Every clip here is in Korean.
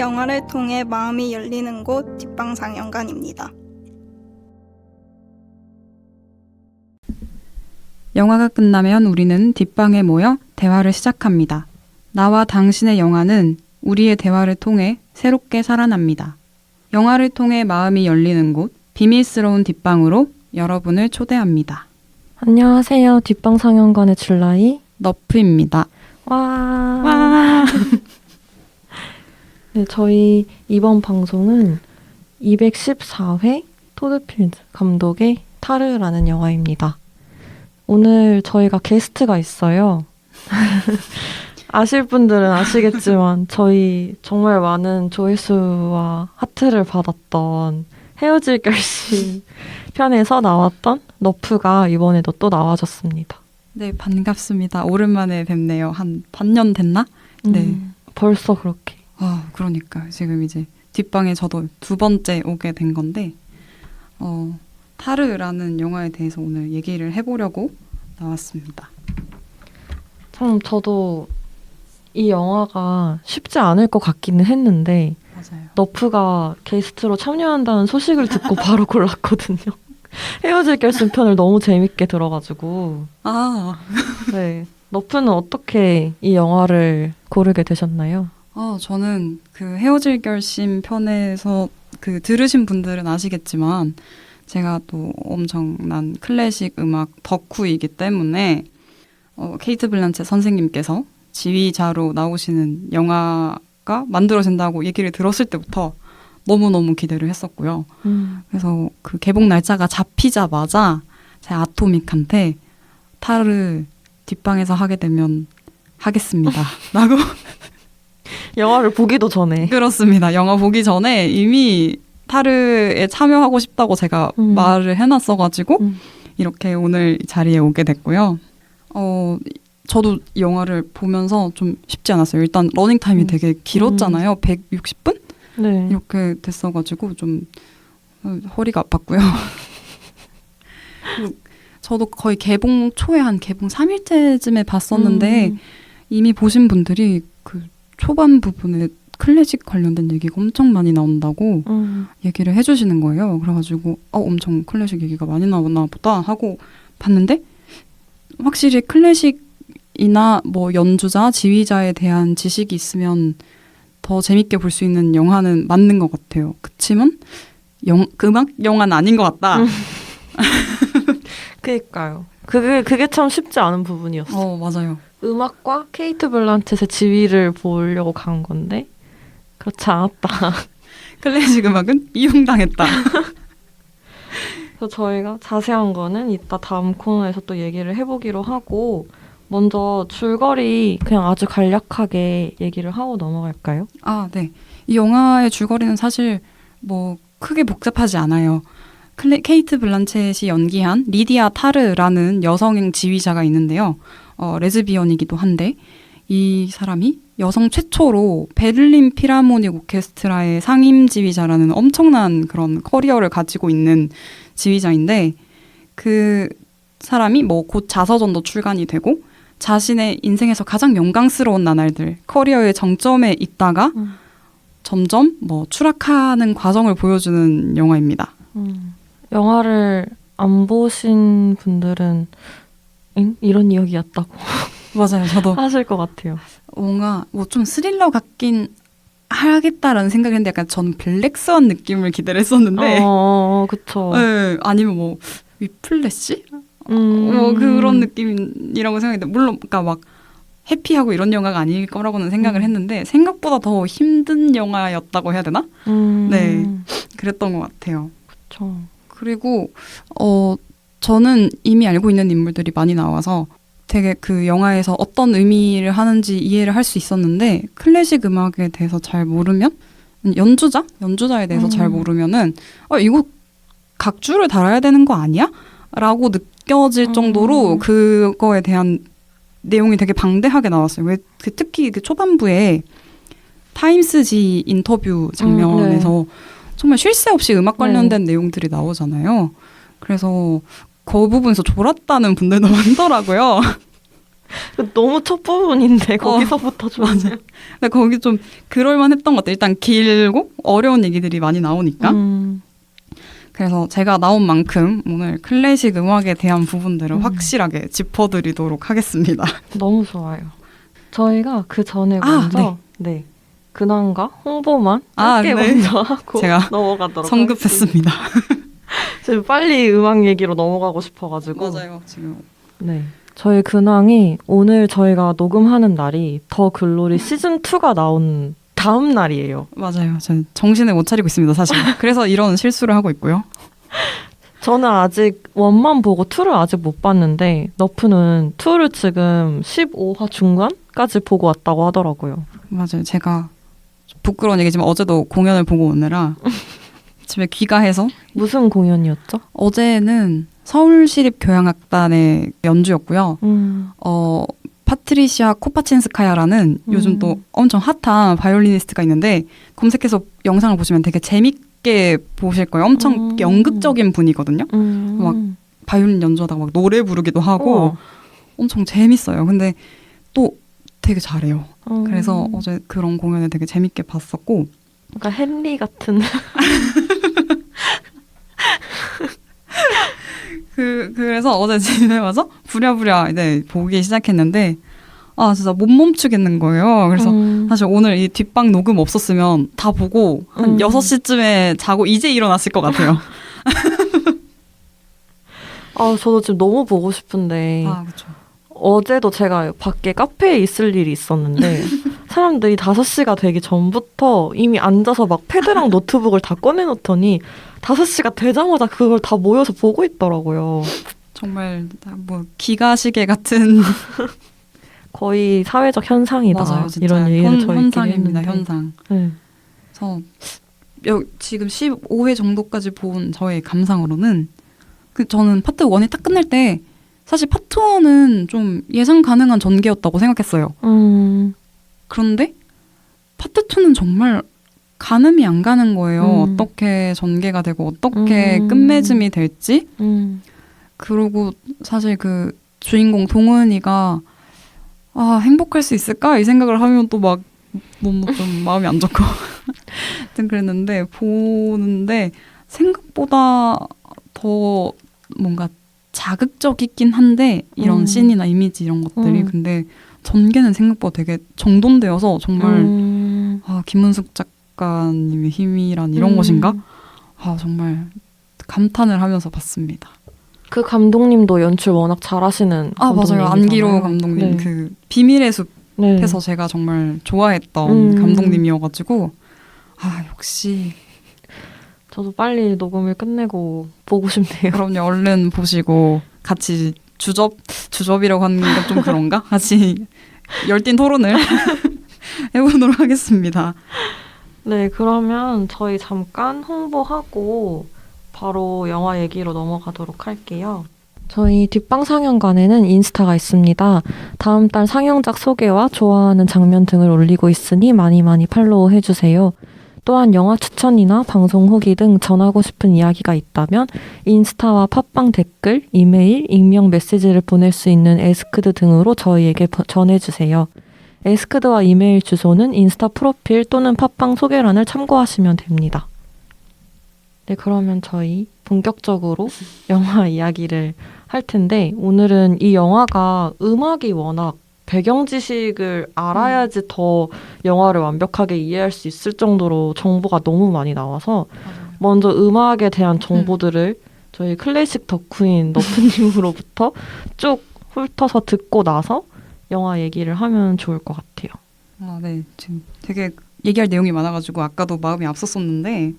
영화를 통해 마음이 열리는 곳 뒷방상영관입니다. 영화가 끝나면 우리는 뒷방에 모여 대화를 시작합니다. 나와 당신의 영화는 우리의 대화를 통해 새롭게 살아납니다. 영화를 통해 마음이 열리는 곳, 비밀스러운 뒷방으로 여러분을 초대합니다. 안녕하세요. 뒷방상영관의 줄라이 너프입니다. 와. 네, 저희 이번 방송은 214회 토드필드 감독의 타르라는 영화입니다. 오늘 저희가 게스트가 있어요. 아실 분들은 아시겠지만 저희 정말 많은 조회수와 하트를 받았던 헤어질 결심 편에서 나왔던 너프가 이번에도 또 나와줬습니다. 네, 반갑습니다. 오랜만에 뵙네요. 한 반년 됐나? 네. 벌써 그렇게. 그러니까 지금 이제 뒷방에 저도 두 번째 오게 된 건데 타르라는 영화에 대해서 오늘 얘기를 해보려고 나왔습니다. 참 저도 이 영화가 쉽지 않을 것 같기는 했는데 맞아요. 너프가 게스트로 참여한다는 소식을 듣고 바로 골랐거든요. 헤어질 결심 편을 너무 재밌게 들어가지고. 네. 너프는 어떻게 이 영화를 고르게 되셨나요? 저는 그 헤어질 결심 편에서 그 들으신 분들은 아시겠지만 제가 또 엄청난 클래식 음악 덕후이기 때문에 케이트 블란쳇 선생님께서 지휘자로 나오시는 영화가 만들어진다고 얘기를 들었을 때부터 너무너무 기대를 했었고요. 그래서 그 개봉 날짜가 잡히자마자 제 아토믹한테 타르 뒷방에서 하게 되면 하겠습니다. 라고 영화를 보기도 전에. 그렇습니다. 영화 보기 전에 이미 타르에 참여하고 싶다고 제가 말을 해놨어가지고 이렇게 오늘 이 자리에 오게 됐고요. 저도 이 영화를 보면서 좀 쉽지 않았어요. 일단 러닝타임이 되게 길었잖아요. 160분? 네. 이렇게 됐어가지고 좀 허리가 아팠고요. 저도 거의 개봉 초에 한 개봉 3일째쯤에 봤었는데 이미 보신 분들이 그 초반 부분에 클래식 관련된 얘기가 엄청 많이 나온다고 얘기를 해주시는 거예요. 그래가지고 엄청 클래식 얘기가 많이 나오나 보다 하고 봤는데 확실히 클래식이나 뭐 연주자, 지휘자에 대한 지식이 있으면 더 재밌게 볼 수 있는 영화는 맞는 것 같아요. 그치만 음악 영화는 아닌 것 같다. 그니까요. 그게 참 쉽지 않은 부분이었어요. 맞아요. 음악과 케이트 블란쳇의 지휘를 보려고 간 건데 그렇지 않았다. 클래식 음악은 이용당했다. 그래서 저희가 자세한 거는 이따 다음 코너에서 또 얘기를 해보기로 하고 먼저 줄거리 그냥 아주 간략하게 얘기를 하고 넘어갈까요? 네. 이 영화의 줄거리는 사실 뭐 크게 복잡하지 않아요. 케이트 블란쳇이 연기한 리디아 타르라는 여성 지휘자가 있는데요. 레즈비언이기도 한데 이 사람이 여성 최초로 베를린 필하모닉 오케스트라의 상임 지휘자라는 엄청난 그런 커리어를 가지고 있는 지휘자인데 그 사람이 뭐 곧 자서전도 출간이 되고 자신의 인생에서 가장 영광스러운 나날들 커리어의 정점에 있다가 점점 뭐 추락하는 과정을 보여주는 영화입니다. 영화를 안 보신 분들은 이런 이야기였다고 맞아요. 저도 하실 것 같아요. 뭔가 뭐 좀 스릴러 같긴 하겠다라는 생각을 했는데 약간 저는 블랙스완 느낌을 기대를 했었는데 그쵸. 네, 아니면 뭐 위플래시? 뭐 그런 느낌이라고 생각했는데 물론 그러니까 막 해피하고 이런 영화가 아닐 거라고는 생각을 했는데 생각보다 더 힘든 영화였다고 해야 되나? 네, 그랬던 것 같아요. 그쵸. 그리고 저는 이미 알고 있는 인물들이 많이 나와서 되게 그 영화에서 어떤 의미를 하는지 이해를 할 수 있었는데 클래식 음악에 대해서 잘 모르면 연주자에 대해서 잘 모르면은 이거 각주를 달아야 되는 거 아니야? 라고 느껴질 정도로 그거에 대한 내용이 되게 방대하게 나왔어요. 왜 특히 그 초반부에 타임스지 인터뷰 장면에서 정말 쉴 새 없이 음악 관련된 내용들이 나오잖아요. 그래서 그 부분에서 졸았다는 분들도 많더라고요. 너무 첫 부분인데 거기서부터 좋아요. 근데 거기 좀 그럴만 했던 것 같아요. 일단 길고 어려운 얘기들이 많이 나오니까. 그래서 제가 나온 만큼 오늘 클래식 음악에 대한 부분들을 확실하게 짚어드리도록 하겠습니다. 너무 좋아요. 저희가 그 전에 먼저 네. 근황과 홍보만 짧게 먼저 하고 제가 넘어가도록 성급했습니다. 지금 빨리 음악 얘기로 넘어가고 싶어가지고. 맞아요. 지금. 네. 저희 근황이 오늘 저희가 녹음하는 날이 더 글로리 시즌2가 나온 다음 날이에요. 맞아요. 저는 정신을 못 차리고 있습니다, 사실. 그래서 이런 실수를 하고 있고요. 저는 아직 1만 보고 2를 아직 못 봤는데 너프는 2를 지금 15화 중간까지 보고 왔다고 하더라고요. 맞아요. 제가 부끄러운 얘기지만 어제도 공연을 보고 오느라 집에 귀가해서. 무슨 공연이었죠? 어제는 서울시립교향악단의 연주였고요. 파트리시아 코파친스카야라는 요즘 또 엄청 핫한 바이올리니스트가 있는데 검색해서 영상을 보시면 되게 재밌게 보실 거예요. 엄청 연극적인 분이거든요. 막 바이올린 연주하다가 막 노래 부르기도 하고 엄청 재밌어요. 근데 또 되게 잘해요. 그래서 어제 그런 공연을 되게 재밌게 봤었고. 그러니까 헨리 같은. 그래서 어제 집에 와서 부랴부랴 보기 시작했는데 진짜 못 멈추겠는 거예요. 그래서 사실 오늘 이 뒷방 녹음 없었으면 다 보고 한 6시쯤에 자고 이제 일어났을 것 같아요. 저도 지금 너무 보고 싶은데 그렇죠. 어제도 제가 밖에 카페에 있을 일이 있었는데 사람들이 5시가 되기 전부터 이미 앉아서 막 패드랑 노트북을 다 꺼내놓더니 5시가 되자마자 그걸 다 모여서 보고 있더라고요. 정말 뭐 기가시계 같은 거의 사회적 현상이다. 맞아요, 진짜. 이런 얘기를 저희끼리 현상입니다. 했는데. 현상. 네. 그래서 지금 15회 정도까지 본 저의 감상으로는 저는 파트 1이 딱 끝날 때 사실 파트 1은 좀 예상 가능한 전개였다고 생각했어요. 그런데 파트 2는 정말 가늠이 안 가는 거예요. 어떻게 전개가 되고 어떻게 끝맺음이 될지. 그리고 사실 그 주인공 동은이가 행복할 수 있을까? 이 생각을 하면 또 막 너무 좀 마음이 안 좋고 하여튼 그랬는데 보는데 생각보다 더 뭔가 자극적이긴 한데 이런 씬이나 이미지 이런 것들이 근데 전개는 생각보다 되게 정돈되어서 정말 김은숙 작가님의 힘이란 이런 것인가? 정말 감탄을 하면서 봤습니다. 그 감독님도 연출 워낙 잘하시는 감독님이잖아요. 맞아요. 안기로 감독님. 네. 그 비밀의 숲에서 제가 정말 좋아했던 감독님이어가지고 역시. 저도 빨리 녹음을 끝내고 보고 싶네요. 그럼요. 얼른 보시고 같이 주접이라고 하는 건 좀 그런가? 같이 열띤 토론을 해보도록 하겠습니다. 네, 그러면 저희 잠깐 홍보하고 바로 영화 얘기로 넘어가도록 할게요. 저희 뒷방 상영관에는 인스타가 있습니다. 다음 달 상영작 소개와 좋아하는 장면 등을 올리고 있으니 많이 팔로우 해주세요. 또한 영화 추천이나 방송 후기 등 전하고 싶은 이야기가 있다면 인스타와 팟빵 댓글, 이메일, 익명 메시지를 보낼 수 있는 에스크드 등으로 저희에게 전해주세요. 에스크드와 이메일 주소는 인스타 프로필 또는 팟빵 소개란을 참고하시면 됩니다. 네, 그러면 저희 본격적으로 영화 이야기를 할 텐데 오늘은 이 영화가 음악이 워낙 배경 지식을 알아야지 더 영화를 완벽하게 이해할 수 있을 정도로 정보가 너무 많이 나와서 먼저 음악에 대한 정보들을 저희 클래식 덕후인 너프님으로부터 쭉 훑어서 듣고 나서 영화 얘기를 하면 좋을 것 같아요. 네. 지금 되게 얘기할 내용이 많아가지고 아까도 마음이 앞섰었는데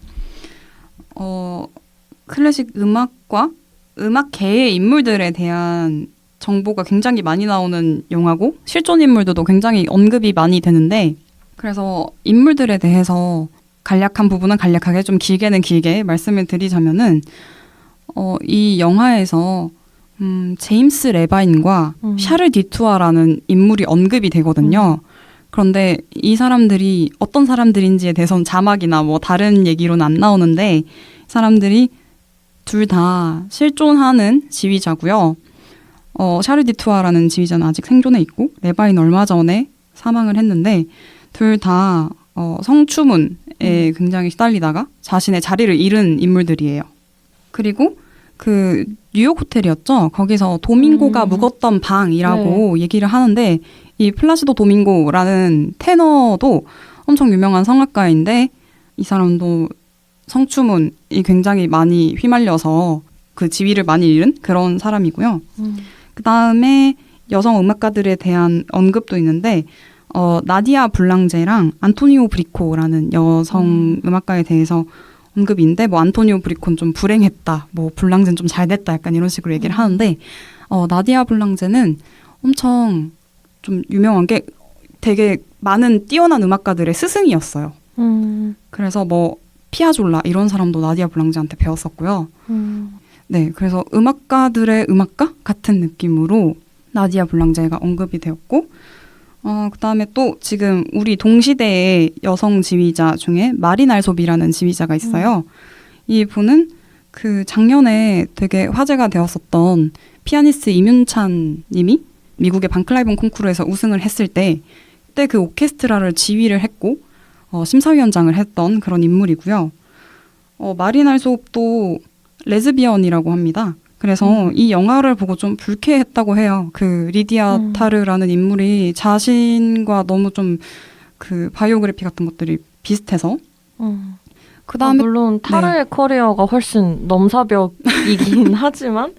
클래식 음악과 음악계의 인물들에 대한 정보가 굉장히 많이 나오는 영화고 실존 인물들도 굉장히 언급이 많이 되는데 그래서 인물들에 대해서 간략한 부분은 간략하게 좀 길게는 길게 말씀을 드리자면은 이 영화에서 제임스 레바인과 샤를 디투아라는 인물이 언급이 되거든요. 그런데 이 사람들이 어떤 사람들인지에 대해서는 자막이나 뭐 다른 얘기로는 안 나오는데 사람들이 둘 다 실존하는 지휘자고요. 샤르 디투아라는 지휘자는 아직 생존해 있고 레바인 얼마 전에 사망을 했는데 둘 다 성추문에 굉장히 시달리다가 자신의 자리를 잃은 인물들이에요. 그리고 그 뉴욕 호텔이었죠. 거기서 도밍고가 묵었던 방이라고 얘기를 하는데 이 플라시도 도밍고라는 테너도 엄청 유명한 성악가인데 이 사람도 성추문이 굉장히 많이 휘말려서 그 지위를 많이 잃은 그런 사람이고요. 그다음에 여성 음악가들에 대한 언급도 있는데 나디아 블랑제랑 안토니오 브리코라는 여성 음악가에 대해서 언급인데 뭐 안토니오 브리코는 좀 불행했다, 뭐 블랑제는 좀 잘됐다 약간 이런 식으로 얘기를 하는데 나디아 블랑제는 엄청 좀 유명한 게 되게 많은 뛰어난 음악가들의 스승이었어요. 그래서 뭐 피아졸라 이런 사람도 나디아 블랑제한테 배웠었고요. 네, 그래서 음악가들의 음악가 같은 느낌으로 나디아 블랑제가 언급이 되었고 그다음에 또 지금 우리 동시대의 여성 지휘자 중에 마린 알소비라는 지휘자가 있어요. 이분은 그 작년에 되게 화제가 되었었던 피아니스트 임윤찬 님이 미국의 반클라이본 콩쿠르에서 우승을 했을 때 그때 그 오케스트라를 지휘를 했고 심사위원장을 했던 그런 인물이고요. 마린 알소비도 레즈비언이라고 합니다. 그래서 이 영화를 보고 좀 불쾌했다고 해요. 그 리디아 타르라는 인물이 자신과 너무 좀 그 바이오그래피 같은 것들이 비슷해서. 그다음에 물론 타르의 커리어가 훨씬 넘사벽이긴 하지만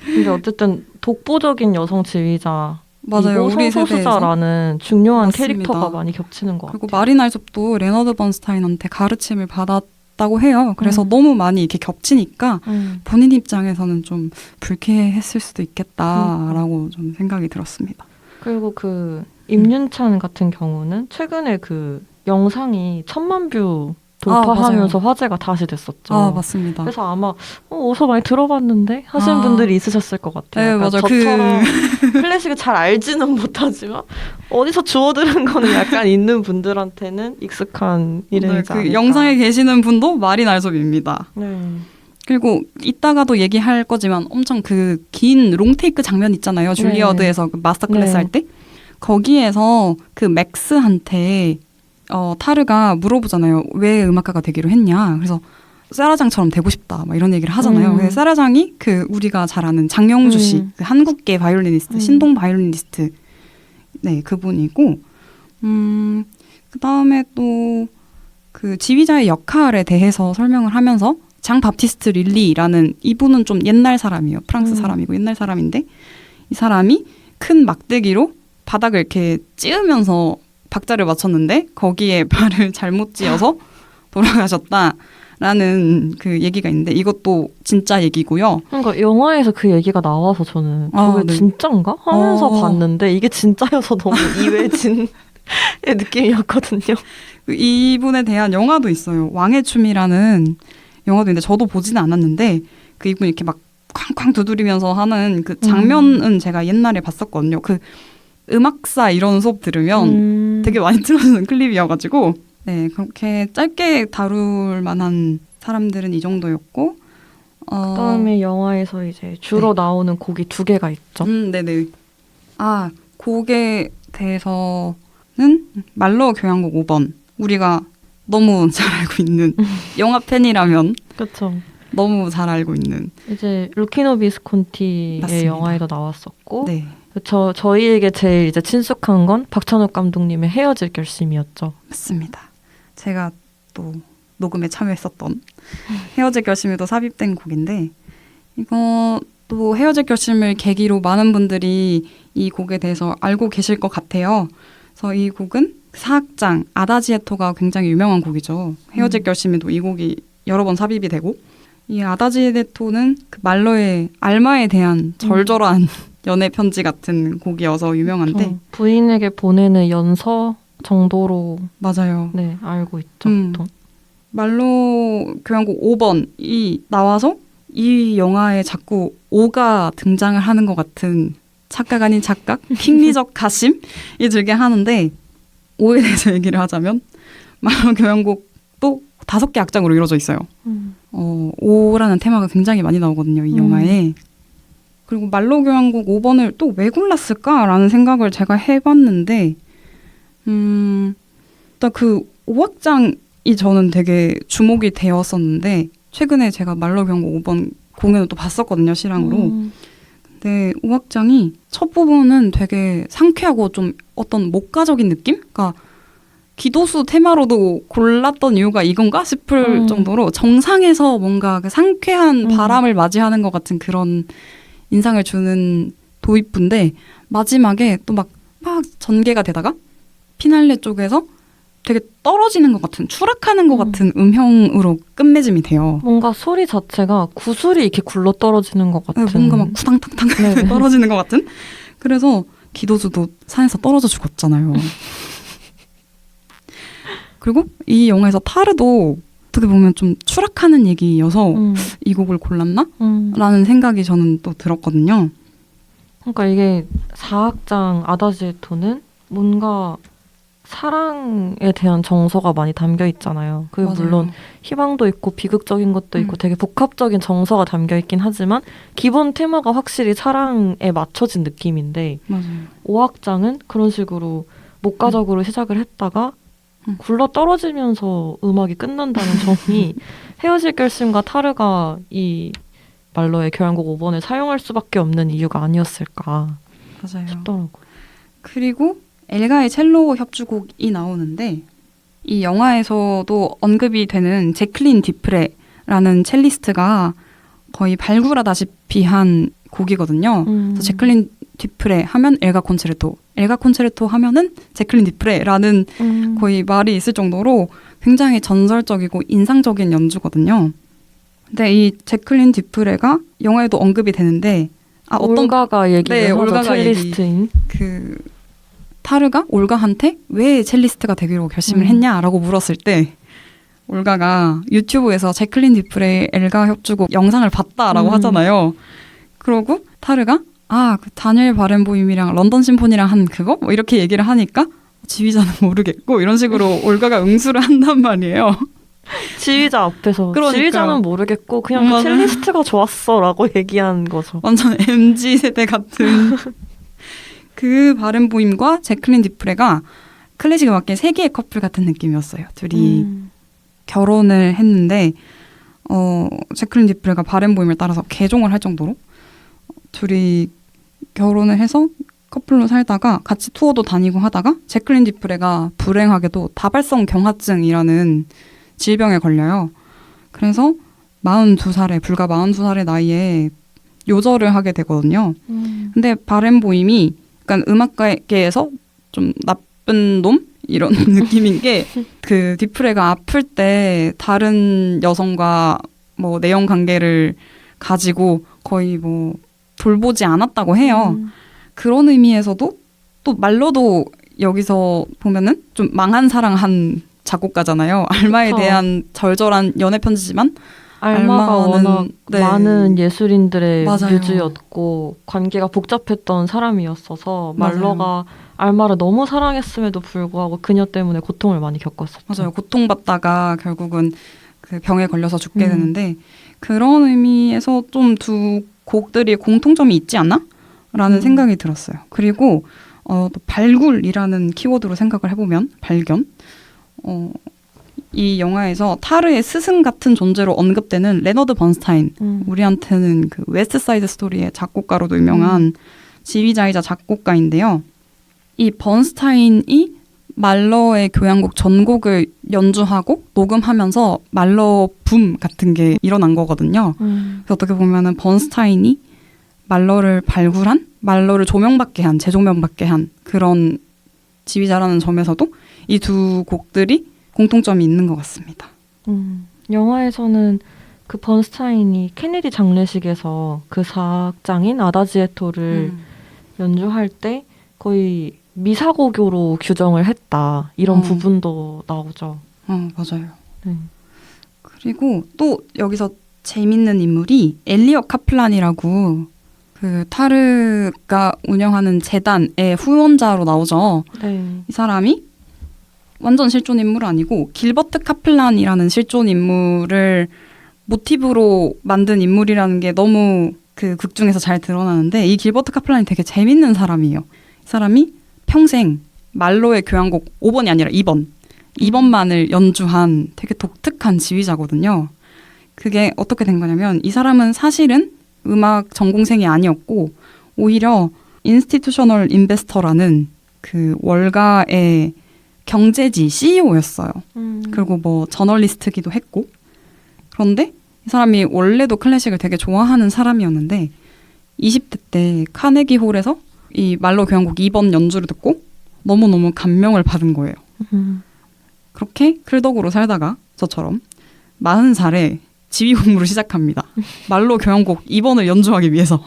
근데 어쨌든 독보적인 여성 지휘자 맞아요. 우리 성소수자라는 중요한 맞습니다. 캐릭터가 많이 겹치는 것 그리고 같아요. 마린 알섭도 레너드 번스타인한테 가르침을 받았다고 해요. 그래서 너무 많이 이렇게 겹치니까 본인 입장에서는 좀 불쾌했을 수도 있겠다라고 좀 생각이 들었습니다. 그리고 그 임윤찬 같은 경우는 최근에 그 영상이 1000만 뷰 돌파하면서 화제가 다시 됐었죠. 맞습니다. 그래서 아마 어디서 많이 들어봤는데 하시는 분들이 있으셨을 것 같아요. 네, 맞아요. 저처럼 클래식을 잘 알지는 못하지만 어디서 주워 들은 거는 약간 있는 분들한테는 익숙한 이름이지 않을까. 그 영상에 계시는 분도 마린 알섭입니다. 네. 그리고 이따가도 얘기할 거지만 엄청 그 긴 롱테이크 장면 있잖아요. 줄리어드에서 그 마스터 클래스 할 때. 거기에서 그 맥스한테 타르가 물어보잖아요. 왜 음악가가 되기로 했냐. 그래서 세라장처럼 되고 싶다. 막 이런 얘기를 하잖아요. 그래서 세라장이 그 우리가 잘 아는 장영주 씨, 그 한국계 바이올리니스트, 신동 바이올리니스트, 네 그분이고, 그 다음에 또 그 지휘자의 역할에 대해서 설명을 하면서 장 바티스트 릴리라는 이분은 좀 옛날 사람이에요. 프랑스 사람이고 옛날 사람인데 이 사람이 큰 막대기로 바닥을 이렇게 찌으면서 박자를 맞췄는데 거기에 발을 잘못 찧어서 돌아가셨다라는 그 얘기가 있는데 이것도 진짜 얘기고요. 그러니까 영화에서 그 얘기가 나와서 저는 그게 진짠가 하면서 봤는데 이게 진짜여서 너무 이외진 느낌이었거든요. 이분에 대한 영화도 있어요. 왕의 춤이라는 영화도 있는데 저도 보지는 않았는데 그 이분 이렇게 막 쾅쾅 두드리면서 하는 그 장면은 제가 옛날에 봤었거든요. 그 음악사 이런 수업 들으면 되게 많이 틀어주는 클립이어가지고 네 그렇게 짧게 다룰 만한 사람들은 이 정도였고 그다음에 영화에서 이제 주로 나오는 곡이 2개가 있죠. 네네. 곡에 대해서는 말러 교향곡 5번 우리가 너무 잘 알고 있는 영화 팬이라면 그렇죠. 너무 잘 알고 있는 이제 루키노 비스콘티의 맞습니다. 영화에도 나왔었고 네. 저희에게 제일 이제 친숙한 건 박찬욱 감독님의 헤어질 결심이었죠. 맞습니다. 제가 또 녹음에 참여했었던 헤어질 결심에도 삽입된 곡인데 이거 또 헤어질 결심을 계기로 많은 분들이 이 곡에 대해서 알고 계실 것 같아요. 그래서 이 곡은 사악장 아다지에토가 굉장히 유명한 곡이죠. 헤어질 결심에도 이 곡이 여러 번 삽입이 되고 이 아다지에토는 그 말러의 알마에 대한 절절한 연애 편지 같은 곡이어서 유명한데 부인에게 보내는 연서 정도로 맞아요. 네 알고 있죠. 보통. 말로 교향곡 5번이 나와서 이 영화에 자꾸 오가 등장을 하는 것 같은 착각 아닌 착각, 킹리적 가심이 들게 하는데 오에 대해서 얘기를 하자면 말로 교향곡도 5개 악장으로 이루어져 있어요. 오라는 테마가 굉장히 많이 나오거든요. 이 영화에. 그리고 말로 교향곡 5번을 또 왜 골랐을까라는 생각을 제가 해봤는데 일단 그 5악장이 저는 되게 주목이 되었었는데 최근에 제가 말로 교향곡 5번 공연을 또 봤었거든요, 실황으로. 근데 5악장이 첫 부분은 되게 상쾌하고 좀 어떤 목가적인 느낌? 그러니까 기도수 테마로도 골랐던 이유가 이건가 싶을 정도로 정상에서 뭔가 그 상쾌한 바람을 맞이하는 것 같은 그런 인상을 주는 도입부인데 마지막에 또 막 전개가 되다가 피날레 쪽에서 되게 떨어지는 것 같은 추락하는 것 같은 음형으로 끝맺음이 돼요. 뭔가 소리 자체가 구슬이 이렇게 굴러 떨어지는 것 같은. 네, 뭔가 막 구당탕탕 떨어지는 것 같은. 그래서 기도수도 산에서 떨어져 죽었잖아요. 그리고 이 영화에서 타르도 어떻게 보면 좀 추락하는 얘기여서 이 곡을 골랐나? 라는 생각이 저는 또 들었거든요. 그러니까 이게 4악장 아다지에토는 뭔가 사랑에 대한 정서가 많이 담겨 있잖아요. 그 물론 희망도 있고 비극적인 것도 있고 되게 복합적인 정서가 담겨 있긴 하지만 기본 테마가 확실히 사랑에 맞춰진 느낌인데 맞아요. 5악장은 그런 식으로 목가적으로 시작을 했다가 굴러 떨어지면서 음악이 끝난다는 점이 헤어질 결심과 타르가 이 말러의 교향곡 5번을 사용할 수밖에 없는 이유가 아니었을까 맞아요. 싶더라고요. 그리고 엘가의 첼로 협주곡이 나오는데 이 영화에서도 언급이 되는 제클린 디프레라는 첼리스트가 거의 발굴하다시피 한 곡이거든요. 그래서 제클린 디프레 하면 엘가 콘체르토, 엘가 콘체르토 하면은 제클린 디프레라는 거의 말이 있을 정도로 굉장히 전설적이고 인상적인 연주거든요. 근데 이 제클린 디프레가 영화에도 언급이 되는데 올가가 얘기를 하죠. 올가가 첼리스트인. 그 타르가 올가한테 왜 첼리스트가 되기로 결심을 했냐라고 물었을 때 올가가 유튜브에서 제클린 디프레의 엘가 협주곡 영상을 봤다라고 하잖아요. 그러고 타르가 그 다니엘 바렌보임이랑 런던 심포니랑 한 그거? 뭐 이렇게 얘기를 하니까 지휘자는 모르겠고 이런 식으로 올가가 응수를 한단 말이에요. 지휘자 앞에서 그러니까요. 지휘자는 모르겠고 그냥 그 첼리스트가 좋았어라고 얘기한 거죠. 완전 MZ세대 같은 그 바렌보임과 제클린 디프레가 클래식 음악계 세계의 커플 같은 느낌이었어요. 둘이 결혼을 했는데 제클린 디프레가 바렌보임을 따라서 개종을 할 정도로 둘이 결혼을 해서 커플로 살다가 같이 투어도 다니고 하다가 제클린 디프레가 불행하게도 다발성 경화증이라는 질병에 걸려요. 그래서 42살에 불과 42살의 나이에 요절을 하게 되거든요. 근데 바렌보임이 그러니까 음악계에서 좀 나쁜 놈? 이런 느낌인 게 그 디프레가 아플 때 다른 여성과 뭐 내연 관계를 가지고 거의 뭐 돌보지 않았다고 해요. 그런 의미에서도 또 말로도 여기서 보면은 좀 망한 사랑한 작곡가잖아요. 알마에 그쵸. 대한 절절한 연애 편지지만 알마가 워낙 많은 예술인들의 맞아요. 뮤즈였고 관계가 복잡했던 사람이었어서 맞아요. 말러가 알마를 너무 사랑했음에도 불구하고 그녀 때문에 고통을 많이 겪었었죠. 맞아요. 고통받다가 결국은 그 병에 걸려서 죽게 되는데 그런 의미에서 좀 두 곡들이 공통점이 있지 않나? 라는 생각이 들었어요. 그리고 또 발굴이라는 키워드로 생각을 해보면 발견. 이 영화에서 타르의 스승 같은 존재로 언급되는 레너드 번스타인, 우리한테는 그 웨스트 사이드 스토리의 작곡가로도 유명한 지휘자이자 작곡가인데요. 이 번스타인이 말러의 교향곡 전곡을 연주하고 녹음하면서 말러 붐 같은 게 일어난 거거든요. 그래서 어떻게 보면은 번스타인이 말러를 발굴한, 말러를 조명받게 한, 재조명받게 한 그런 지휘자라는 점에서도 이 두 곡들이 공통점이 있는 것 같습니다. 영화에서는 그 번스타인이 케네디 장례식에서 그 사악장인 아다지에토를 연주할 때 거의 미사고교로 규정을 했다. 이런 부분도 나오죠. 맞아요. 그리고 또 여기서 재밌는 인물이 엘리엇 카플란이라고 그 타르가 운영하는 재단의 후원자로 나오죠. 이 사람이 완전 실존 인물 아니고 길버트 카플란이라는 실존 인물을 모티브로 만든 인물이라는 게 너무 그 극 중에서 잘 드러나는데 이 길버트 카플란이 되게 재밌는 사람이에요. 이 사람이 평생 말로의 교향곡 5번이 아니라 2번만을 연주한 되게 독특한 지휘자거든요. 그게 어떻게 된 거냐면 이 사람은 사실은 음악 전공생이 아니었고 오히려 인스티튜셔널 인베스터라는 그 월가의 경제지 CEO였어요. 그리고 뭐 저널리스트기도 했고 그런데 이 사람이 원래도 클래식을 되게 좋아하는 사람이었는데 20대 때 카네기 홀에서 이 말로 교향곡 2번 연주를 듣고 너무너무 감명을 받은 거예요. 그렇게 클덕으로 살다가 저처럼 40살에 지휘 공부를 시작합니다. 말로 교향곡 2번을 연주하기 위해서.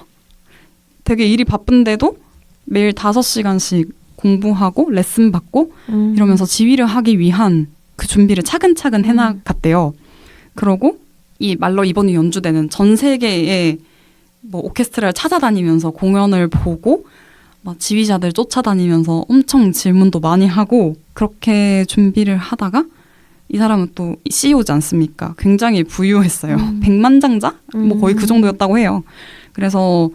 되게 일이 바쁜데도 매일 5시간씩 공부하고 레슨 받고 이러면서 지휘를 하기 위한 그 준비를 차근차근 해나갔대요. 그러고 이 말로 2번이 연주되는 전 세계의 뭐 오케스트라를 찾아다니면서 공연을 보고 막 지휘자들 쫓아다니면서 엄청 질문도 많이 하고 그렇게 준비를 하다가 이 사람은 또 CEO지 않습니까? 굉장히 부유했어요. 백만장자? 뭐 거의 그 정도였다고 해요. 그래서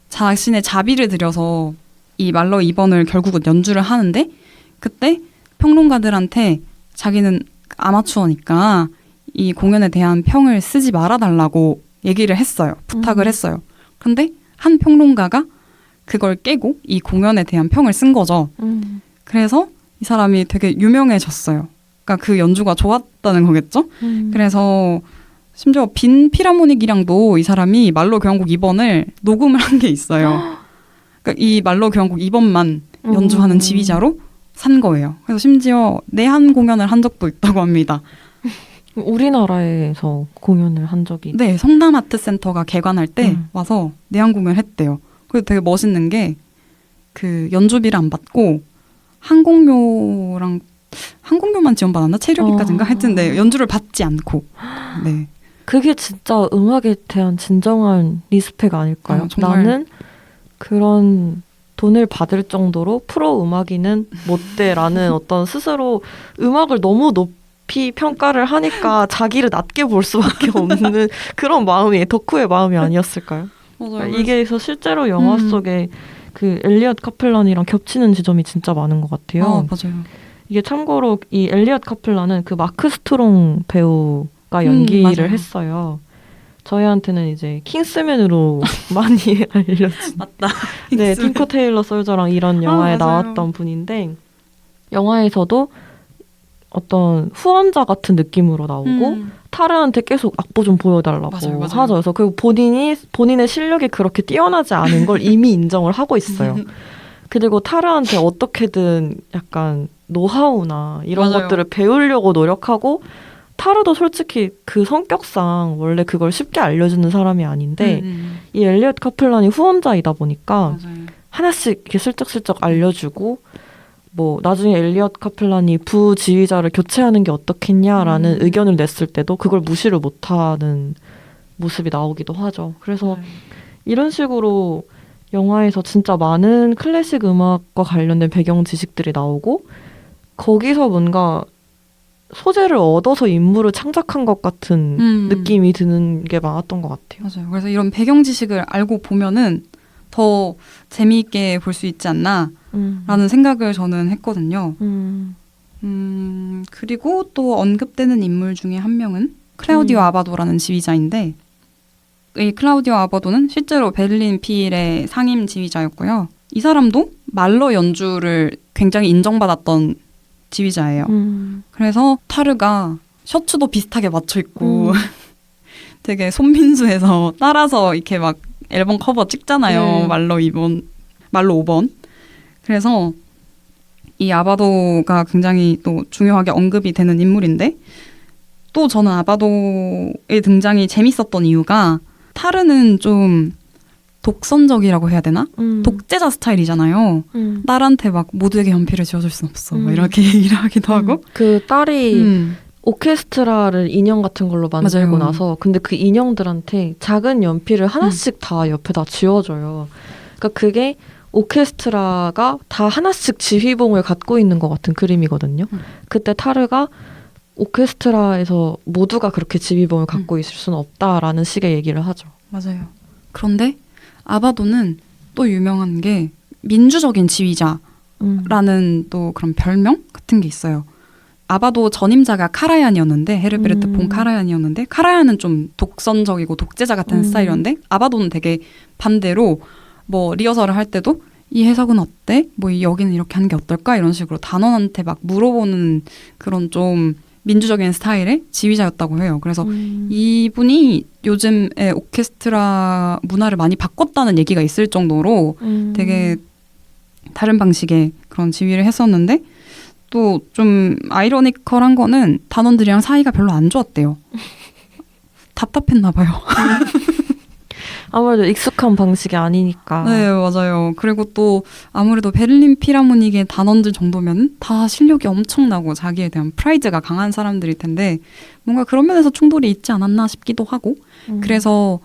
자신의 자비를 들여서 이 말로 2번을 결국은 연주를 하는데 그때 평론가들한테 자기는 아마추어니까 이 공연에 대한 평을 쓰지 말아달라고 얘기를 했어요. 부탁을 했어요. 근데 한 평론가가 그걸 깨고 이 공연에 대한 평을 쓴 거죠. 그래서 이 사람이 되게 유명해졌어요. 그러니까 그 연주가 좋았다는 거겠죠. 그래서 심지어 빈 피라모닉이랑도 이 사람이 말로 교향곡 2번을 녹음을 한 게 있어요. 그러니까 이 말로 교향곡 2번만 연주하는 지휘자로 산 거예요. 그래서 심지어 내한 공연을 한 적도 있다고 합니다. 우리나라에서 공연을 한 적이 네, 성남 아트센터가 개관할 때 와서 내한 공연을 했대요. 그래서 되게 멋있는 게 그 연주비를 안 받고 항공료만 지원받았나? 체류비까지인가? 하여튼 네, 연주를 받지 않고. 네. 그게 진짜 음악에 대한 진정한 리스펙 아닐까요? 정말. 나는 그런 돈을 받을 정도로 프로 음악인은 못 돼라는 어떤 스스로 음악을 너무 높이 평가를 하니까 자기를 낮게 볼 수밖에 없는 그런 마음이 덕후의 마음이 아니었을까요? 맞아요. 이게 그래서 실제로 영화 속에 그 엘리엇 카플란이랑 겹치는 지점이 진짜 많은 것 같아요. 맞아요. 이게 참고로 이 엘리엇 카플란은 그 마크 스트롱 배우가 연기를 했어요. 저희한테는 이제 킹스맨으로 많이 알려진 맞다. 네, 팅커 테일러 솔저랑 이런 영화에 맞아요. 나왔던 분인데 영화에서도 어떤 후원자 같은 느낌으로 나오고 타르한테 계속 악보 좀 보여달라고 맞아요. 하죠. 그래서 그 본인의 실력이 그렇게 뛰어나지 않은 걸 이미 인정을 하고 있어요. 그리고 타르한테 어떻게든 약간 노하우나 이런 맞아요. 것들을 배우려고 노력하고 타르도 솔직히 그 성격상 원래 그걸 쉽게 알려주는 사람이 아닌데 이 엘리엇 카플란이 후원자이다 보니까 맞아요. 하나씩 이렇게 슬쩍슬쩍 알려주고 뭐 나중에 엘리엇 카플란이 부지휘자를 교체하는 게 어떻겠냐라는 의견을 냈을 때도 그걸 무시를 못하는 모습이 나오기도 하죠. 그래서 이런 식으로 영화에서 진짜 많은 클래식 음악과 관련된 배경 지식들이 나오고 거기서 뭔가 소재를 얻어서 인물을 창작한 것 같은 느낌이 드는 게 많았던 것 같아요. 맞아요. 그래서 이런 배경 지식을 알고 보면은 더 재미있게 볼 수 있지 않나라는 생각을 저는 했거든요. 그리고 또 언급되는 인물 중에 한 명은 클라우디오 아바도라는 지휘자인데 이 클라우디오 아바도는 실제로 베를린 필의 상임 지휘자였고요. 이 사람도 말러 연주를 굉장히 인정받았던 지휘자예요. 그래서 타르가 셔츠도 비슷하게 맞춰 입고 되게 손민수해서 따라서 이렇게 막 앨범 커버 찍잖아요. 말로 5번. 그래서 이 아바도가 굉장히 또 중요하게 언급이 되는 인물인데 또 저는 아바도의 등장이 재밌었던 이유가 타르는 좀 독선적이라고 해야 되나? 독재자 스타일이잖아요. 딸한테 막 모두에게 연필을 지어줄 순 없어. 막 이렇게 얘기를 하기도 하고. 그 딸이 오케스트라를 인형 같은 걸로 만들고 맞아요. 나서 근데 그 인형들한테 작은 연필을 하나씩 다 옆에다 쥐어줘요. 그러니까 그게 오케스트라가 다 하나씩 지휘봉을 갖고 있는 것 같은 그림이거든요. 그때 타르가 오케스트라에서 모두가 그렇게 지휘봉을 갖고 있을 수는 없다라는 식의 얘기를 하죠. 맞아요. 그런데 아바도는 또 유명한 게 민주적인 지휘자라는 또 그런 별명 같은 게 있어요. 아바도 전임자가 카라얀이었는데 헤르베르트 폰 카라얀이었는데 카라얀은 좀 독선적이고 독재자 같은 스타일이었는데 아바도는 되게 반대로 뭐 리허설을 할 때도 이 해석은 어때? 뭐 여기는 이렇게 하는 게 어떨까? 이런 식으로 단원한테 막 물어보는 그런 좀 민주적인 스타일의 지휘자였다고 해요. 그래서 이분이 요즘의 오케스트라 문화를 많이 바꿨다는 얘기가 있을 정도로 되게 다른 방식의 그런 지휘를 했었는데 또 좀 아이러니컬한 거는 단원들이랑 사이가 별로 안 좋았대요. 답답했나 봐요. 아무래도 익숙한 방식이 아니니까. 네, 맞아요. 그리고 또 아무래도 베를린 필하모닉의 단원들 정도면 다 실력이 엄청나고 자기에 대한 프라이드가 강한 사람들일 텐데 뭔가 그런 면에서 충돌이 있지 않았나 싶기도 하고 그래서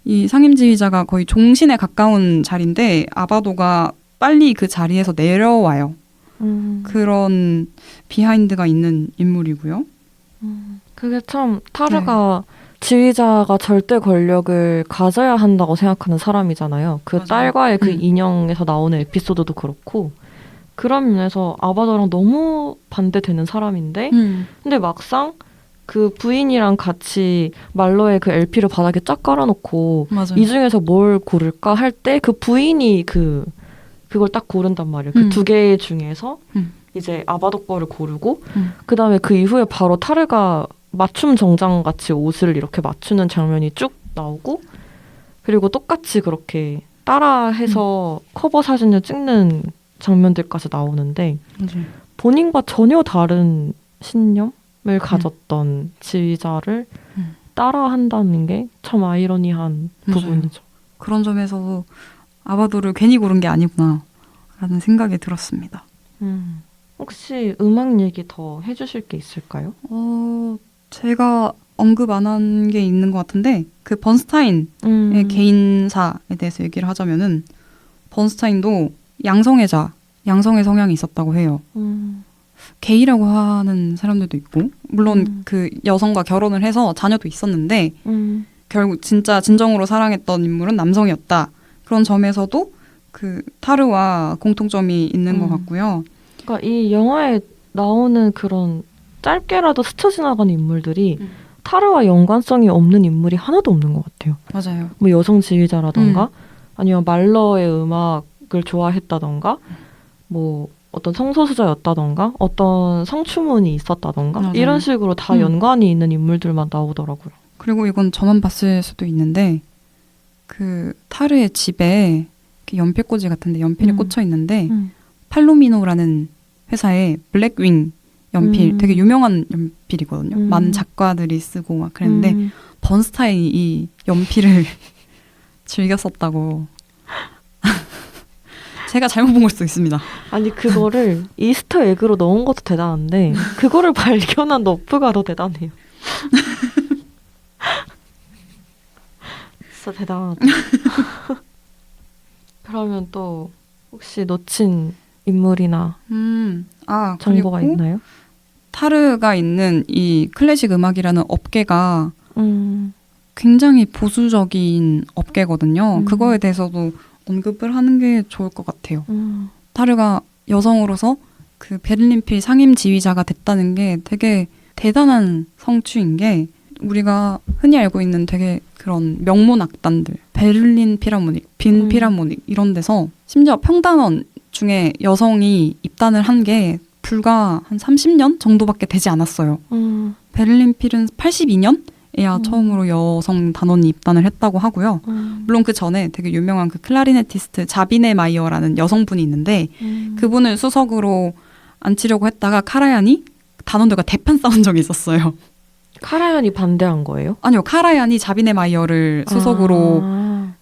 이 상임지휘자가 거의 종신에 가까운 자리인데 아바도가 빨리 그 자리에서 내려와요. 그런 비하인드가 있는 인물이고요. 그게 참 타르가 지휘자가 절대 권력을 가져야 한다고 생각하는 사람이잖아요. 그 맞아요. 딸과의 그 인형에서 나오는 에피소드도 그렇고 그런 면에서 아바도랑 너무 반대되는 사람인데 근데 막상 그 부인이랑 같이 말로의 그 LP를 바닥에 쫙 깔아놓고 맞아요. 이 중에서 뭘 고를까 할 때 그 부인이 그걸 딱 고른단 말이에요. 그 두 개 중에서 이제 아바도 거를 고르고 그 다음에 그 이후에 바로 타르가 맞춤 정장 같이 옷을 이렇게 맞추는 장면이 쭉 나오고 그리고 똑같이 그렇게 따라해서 커버 사진을 찍는 장면들까지 나오는데 본인과 전혀 다른 신념을 가졌던 지휘자를 따라한다는 게 참 아이러니한 맞아요. 부분이죠. 그런 점에서 아바도를 괜히 고른 게 아니구나 라는 생각이 들었습니다. 혹시 음악 얘기 더 해주실 게 있을까요? 제가 언급 안 한 게 있는 것 같은데 그 번스타인의 개인사에 대해서 얘기를 하자면은 번스타인도 양성의 성향이 있었다고 해요. 게이라고 하는 사람들도 있고 물론 그 여성과 결혼을 해서 자녀도 있었는데 결국 진짜 진정으로 사랑했던 인물은 남성이었다. 그런 점에서도 그 타르와 공통점이 있는 것 같고요. 그러니까 이 영화에 나오는 그런 짧게라도 스쳐 지나가는 인물들이 타르와 연관성이 없는 인물이 하나도 없는 것 같아요. 맞아요. 뭐 여성 지휘자라던가 아니면 말러의 음악을 좋아했다던가 뭐 어떤 성소수자였다던가 어떤 성추문이 있었다던가 맞아요. 이런 식으로 다 연관이 있는 인물들만 나오더라고요. 그리고 이건 저만 봤을 수도 있는데 그 타르의 집에 연필꽂이 같은데 연필이 꽂혀 있는데 팔로미노라는 회사의 블랙윙 연필 되게 유명한 연필이거든요. 많은 작가들이 쓰고 막 그랬는데 번스타인이 이 연필을 즐겼었다고. 제가 잘못 본 걸 수도 있습니다. 아니 그거를 이스터 에그로 넣은 것도 대단한데 그거를 발견한 너프가 더 대단해요. 진짜 대단하다. 그러면 또 혹시 놓친 인물이나 정보가 그리고 있나요? 타르가 있는 이 클래식 음악이라는 업계가 굉장히 보수적인 업계거든요. 그거에 대해서도 언급을 하는 게 좋을 것 같아요. 타르가 여성으로서 그 베를린 필 상임 지휘자가 됐다는 게 되게 대단한 성취인 게 우리가 흔히 알고 있는 되게 그런 명문 악단들 베를린 필하모닉, 빈 필하모닉 이런 데서 심지어 평단원 중에 여성이 입단을 한 게 불과 한 30년 정도밖에 되지 않았어요. 베를린 필은 82년에야 처음으로 여성 단원이 입단을 했다고 하고요. 물론 그 전에 되게 유명한 그 클라리네티스트 자비네 마이어라는 여성분이 있는데 그분을 수석으로 앉히려고 했다가 카라얀이 단원들과 대판 싸운 적이 있었어요. 카라얀이 반대한 거예요? 아니요. 카라얀이 자비네 마이어를 수석으로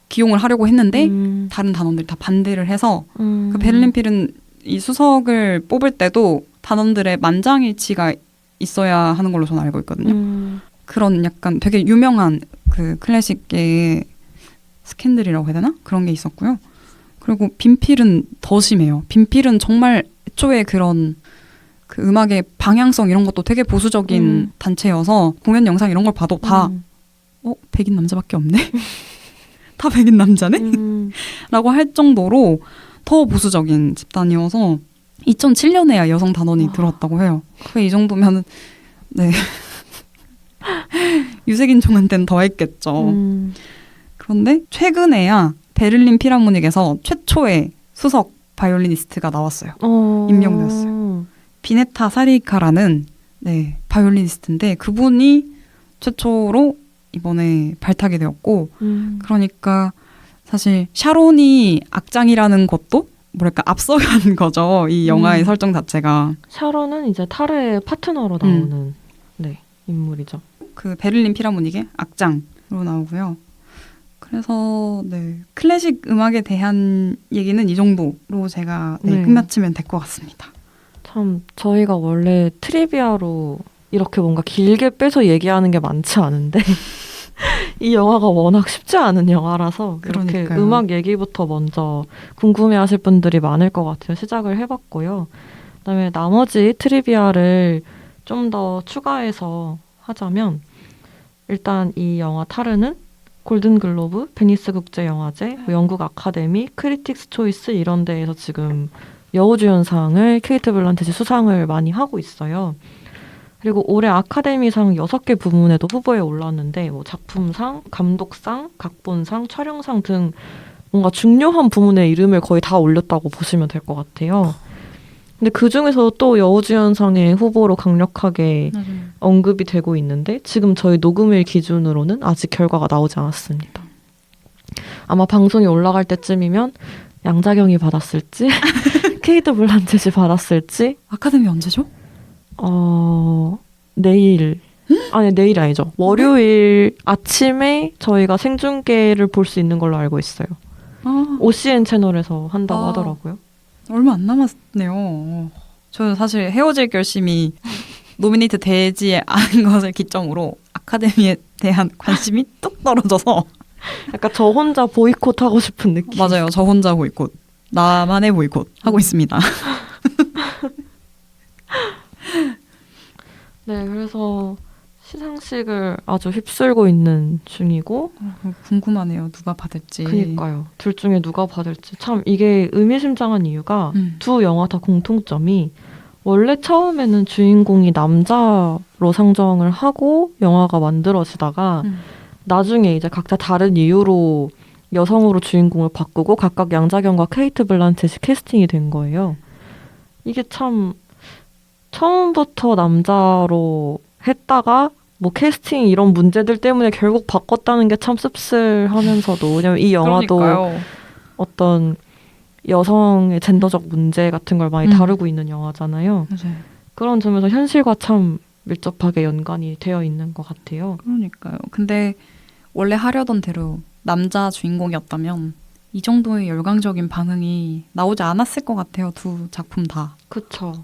기용을 하려고 했는데 다른 단원들이 다 반대를 해서 그 베를린 필은 이 수석을 뽑을 때도 단원들의 만장일치가 있어야 하는 걸로 저는 알고 있거든요. 그런 약간 되게 유명한 그 클래식계의 스캔들이라고 해야 되나? 그런 게 있었고요. 그리고 빈필은 더 심해요. 빈필은 정말 애초에 그런 그 음악의 방향성 이런 것도 되게 보수적인 단체여서 공연 영상 이런 걸 봐도 다 백인 남자밖에 없네? 다 백인 남자네? 라고 할 정도로 더 보수적인 집단이어서 2007년에야 여성 단원이 들어왔다고 해요. 이 정도면 네. 유색인종한테는 더 했겠죠. 그런데 최근에야 베를린 필하모닉에서 최초의 수석 바이올리니스트가 나왔어요. 임명되었어요. 비네타 사리카라는 네, 바이올리니스트인데 그분이 최초로 이번에 발탁이 되었고 그러니까 사실 샤론이 악장이라는 것도 뭐랄까 앞서간 거죠. 이 영화의 설정 자체가. 샤론은 이제 타르의 파트너로 나오는 네, 인물이죠. 그 베를린 필하모닉의 악장으로 나오고요. 그래서 네, 클래식 음악에 대한 얘기는 이 정도로 제가 네, 끝마치면 될 것 같습니다. 참 저희가 원래 트리비아로 이렇게 뭔가 길게 빼서 얘기하는 게 많지 않은데 이 영화가 워낙 쉽지 않은 영화라서 이렇게 그러니까요. 음악 얘기부터 먼저 궁금해하실 분들이 많을 것 같아요. 시작을 해봤고요. 그다음에 나머지 트리비아를 좀 더 추가해서 하자면 일단 이 영화 타르는 골든글로브, 베니스 국제영화제, 영국 아카데미, 크리틱스 초이스 이런 데에서 지금 여우주연상을 케이트 블란쳇이 수상을 많이 하고 있어요. 그리고 올해 아카데미상 6개 부문에도 후보에 올랐는데 뭐 작품상, 감독상, 각본상, 촬영상 등 뭔가 중요한 부문의 이름을 거의 다 올렸다고 보시면 될 것 같아요. 근데 그중에서 또 여우주연상의 후보로 강력하게 언급이 되고 있는데 지금 저희 녹음일 기준으로는 아직 결과가 나오지 않았습니다. 아마 방송이 올라갈 때쯤이면 양자경이 받았을지 케이트 블란쳇이 받았을지 아카데미 언제죠? 내일 아니 내일이 아니죠. 월요일 아침에 저희가 생중계를 볼 수 있는 걸로 알고 있어요. OCN 채널에서 한다고 하더라고요. 얼마 안 남았네요. 저는 사실 헤어질 결심이 노미네이트 되지 않은 것을 기점으로 아카데미에 대한 관심이 뚝 떨어져서 약간 저 혼자 보이콧 하고 싶은 느낌. 맞아요. 저 혼자 보이콧. 나만의 보이콧 하고 있습니다. 네, 그래서 시상식을 아주 휩쓸고 있는 중이고 궁금하네요. 누가 받을지. 그니까요. 둘 중에 누가 받을지. 참 이게 의미심장한 이유가 두 영화 다 공통점이 원래 처음에는 주인공이 남자로 상정을 하고 영화가 만들어지다가 나중에 이제 각자 다른 이유로 여성으로 주인공을 바꾸고 각각 양자경과 케이트 블란쳇이 캐스팅이 된 거예요. 이게 참 처음부터 남자로 했다가 뭐 캐스팅 이런 문제들 때문에 결국 바꿨다는 게 참 씁쓸하면서도 왜냐면 이 영화도 그러니까요. 어떤 여성의 젠더적 문제 같은 걸 많이 다루고 있는 영화잖아요. 맞아요. 그런 점에서 현실과 참 밀접하게 연관이 되어 있는 것 같아요. 그러니까요. 근데 원래 하려던 대로 남자 주인공이었다면 이 정도의 열광적인 반응이 나오지 않았을 것 같아요. 두 작품 다. 그쵸.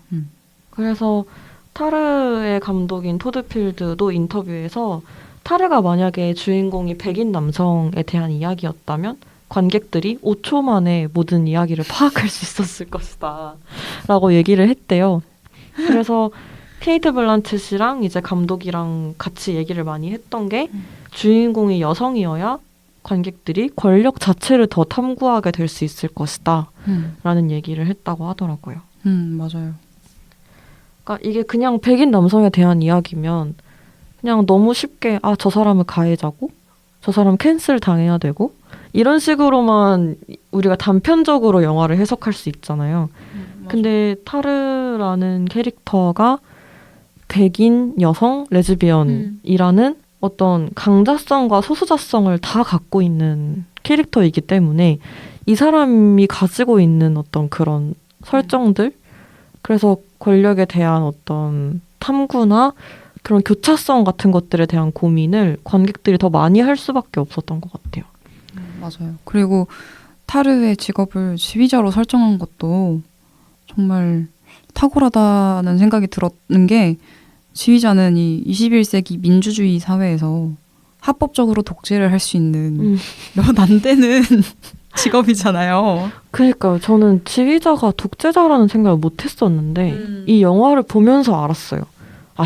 그래서 타르의 감독인 토드 필드도 인터뷰에서 타르가 만약에 주인공이 백인 남성에 대한 이야기였다면 관객들이 5초 만에 모든 이야기를 파악할 수 있었을 것이다 라고 얘기를 했대요. 그래서 케이트 블란쳇이랑 이제 감독이랑 같이 얘기를 많이 했던 게 주인공이 여성이어야 관객들이 권력 자체를 더 탐구하게 될 수 있을 것이다 라는 얘기를 했다고 하더라고요. 맞아요. 그러니까 이게 그냥 백인 남성에 대한 이야기면 그냥 너무 쉽게 저 사람을 가해자고 저 사람 캔슬 당해야 되고 이런 식으로만 우리가 단편적으로 영화를 해석할 수 있잖아요. 근데 타르라는 캐릭터가 백인 여성 레즈비언이라는 어떤 강자성과 소수자성을 다 갖고 있는 캐릭터이기 때문에 이 사람이 가지고 있는 어떤 그런 설정들 그래서 권력에 대한 어떤 탐구나 그런 교차성 같은 것들에 대한 고민을 관객들이 더 많이 할 수밖에 없었던 것 같아요. 맞아요. 그리고 타르의 직업을 지휘자로 설정한 것도 정말 탁월하다는 생각이 들었는 게 지휘자는 이 21세기 민주주의 사회에서 합법적으로 독재를 할 수 있는 몇 안 되는 직업이잖아요. 그러니까요. 저는 지휘자가 독재자라는 생각을 못 했었는데 이 영화를 보면서 알았어요.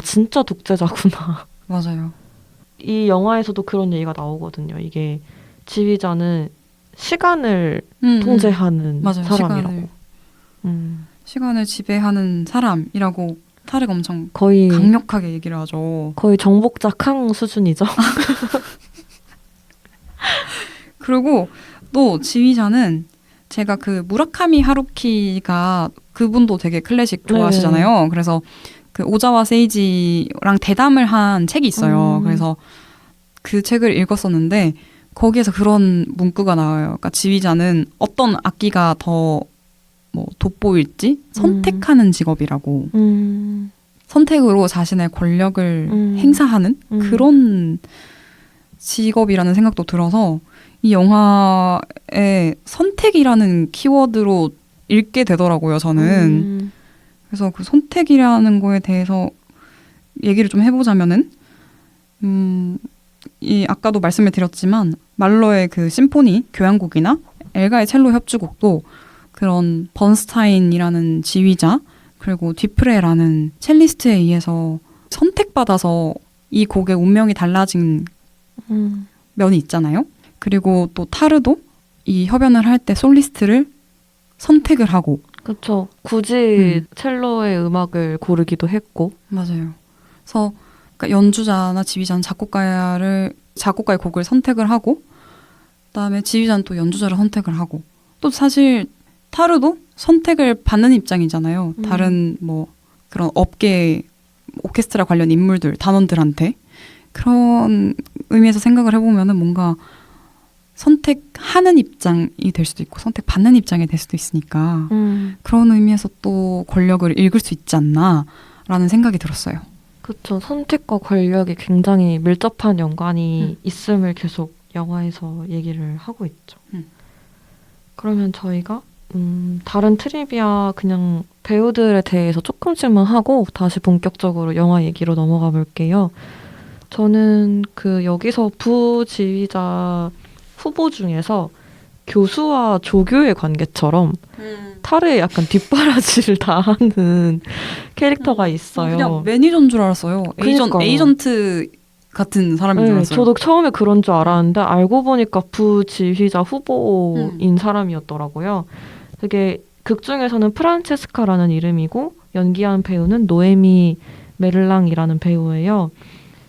진짜 독재자구나. 맞아요. 이 영화에서도 그런 얘기가 나오거든요. 이게 지휘자는 시간을 통제하는 맞아요. 사람이라고. 시간을 지배하는 사람이라고 타르가 엄청 거의 강력하게 얘기를 하죠. 거의 정복자 캉 수준이죠. 그리고 또 지휘자는 제가 그 무라카미 하루키가 그분도 되게 클래식 좋아하시잖아요. 네. 그래서 그 오자와 세이지랑 대담을 한 책이 있어요. 그래서 그 책을 읽었었는데 거기에서 그런 문구가 나와요. 그러니까 지휘자는 어떤 악기가 더 뭐 돋보일지 선택하는 직업이라고. 선택으로 자신의 권력을 행사하는 그런 직업이라는 생각도 들어서 이 영화에 선택이라는 키워드로 읽게 되더라고요, 저는. 그래서 그 선택이라는 거에 대해서 얘기를 좀 해보자면은, 이 아까도 말씀을 드렸지만 말러의 그 심포니 교향곡이나 엘가의 첼로 협주곡도 그런 번스타인이라는 지휘자 그리고 뒤프레라는 첼리스트에 의해서 선택받아서 이 곡의 운명이 달라진 면이 있잖아요. 그리고 또 타르도 이 협연을 할 때 솔리스트를 선택을 하고 그렇죠. 굳이 첼로의 음악을 고르기도 했고 맞아요. 그래서 그러니까 연주자나 지휘자는 작곡가의 곡을 선택을 하고 그다음에 지휘자는 또 연주자를 선택을 하고 또 사실 타르도 선택을 받는 입장이잖아요. 다른 뭐 그런 업계 오케스트라 관련 인물들, 단원들한테 그런 의미에서 생각을 해보면은 뭔가 선택하는 입장이 될 수도 있고 선택받는 입장이 될 수도 있으니까 그런 의미에서 또 권력을 읽을 수 있지 않나라는 생각이 들었어요. 그렇죠. 선택과 권력이 굉장히 밀접한 연관이 있음을 계속 영화에서 얘기를 하고 있죠. 그러면 저희가 다른 트리비아 그냥 배우들에 대해서 조금씩만 하고 다시 본격적으로 영화 얘기로 넘어가 볼게요. 저는 그 여기서 부지휘자 후보 중에서 교수와 조교의 관계처럼 타르에 약간 뒷바라지를 다 하는 캐릭터가 있어요. 그냥 매니저인 줄 알았어요. 에이전트 같은 사람인 줄 알았어요. 저도 처음에 그런 줄 알았는데 알고 보니까 부지휘자 후보인 사람이었더라고요. 되게 극 중에서는 프란체스카라는 이름이고 연기한 배우는 노에미 메를랑이라는 배우예요.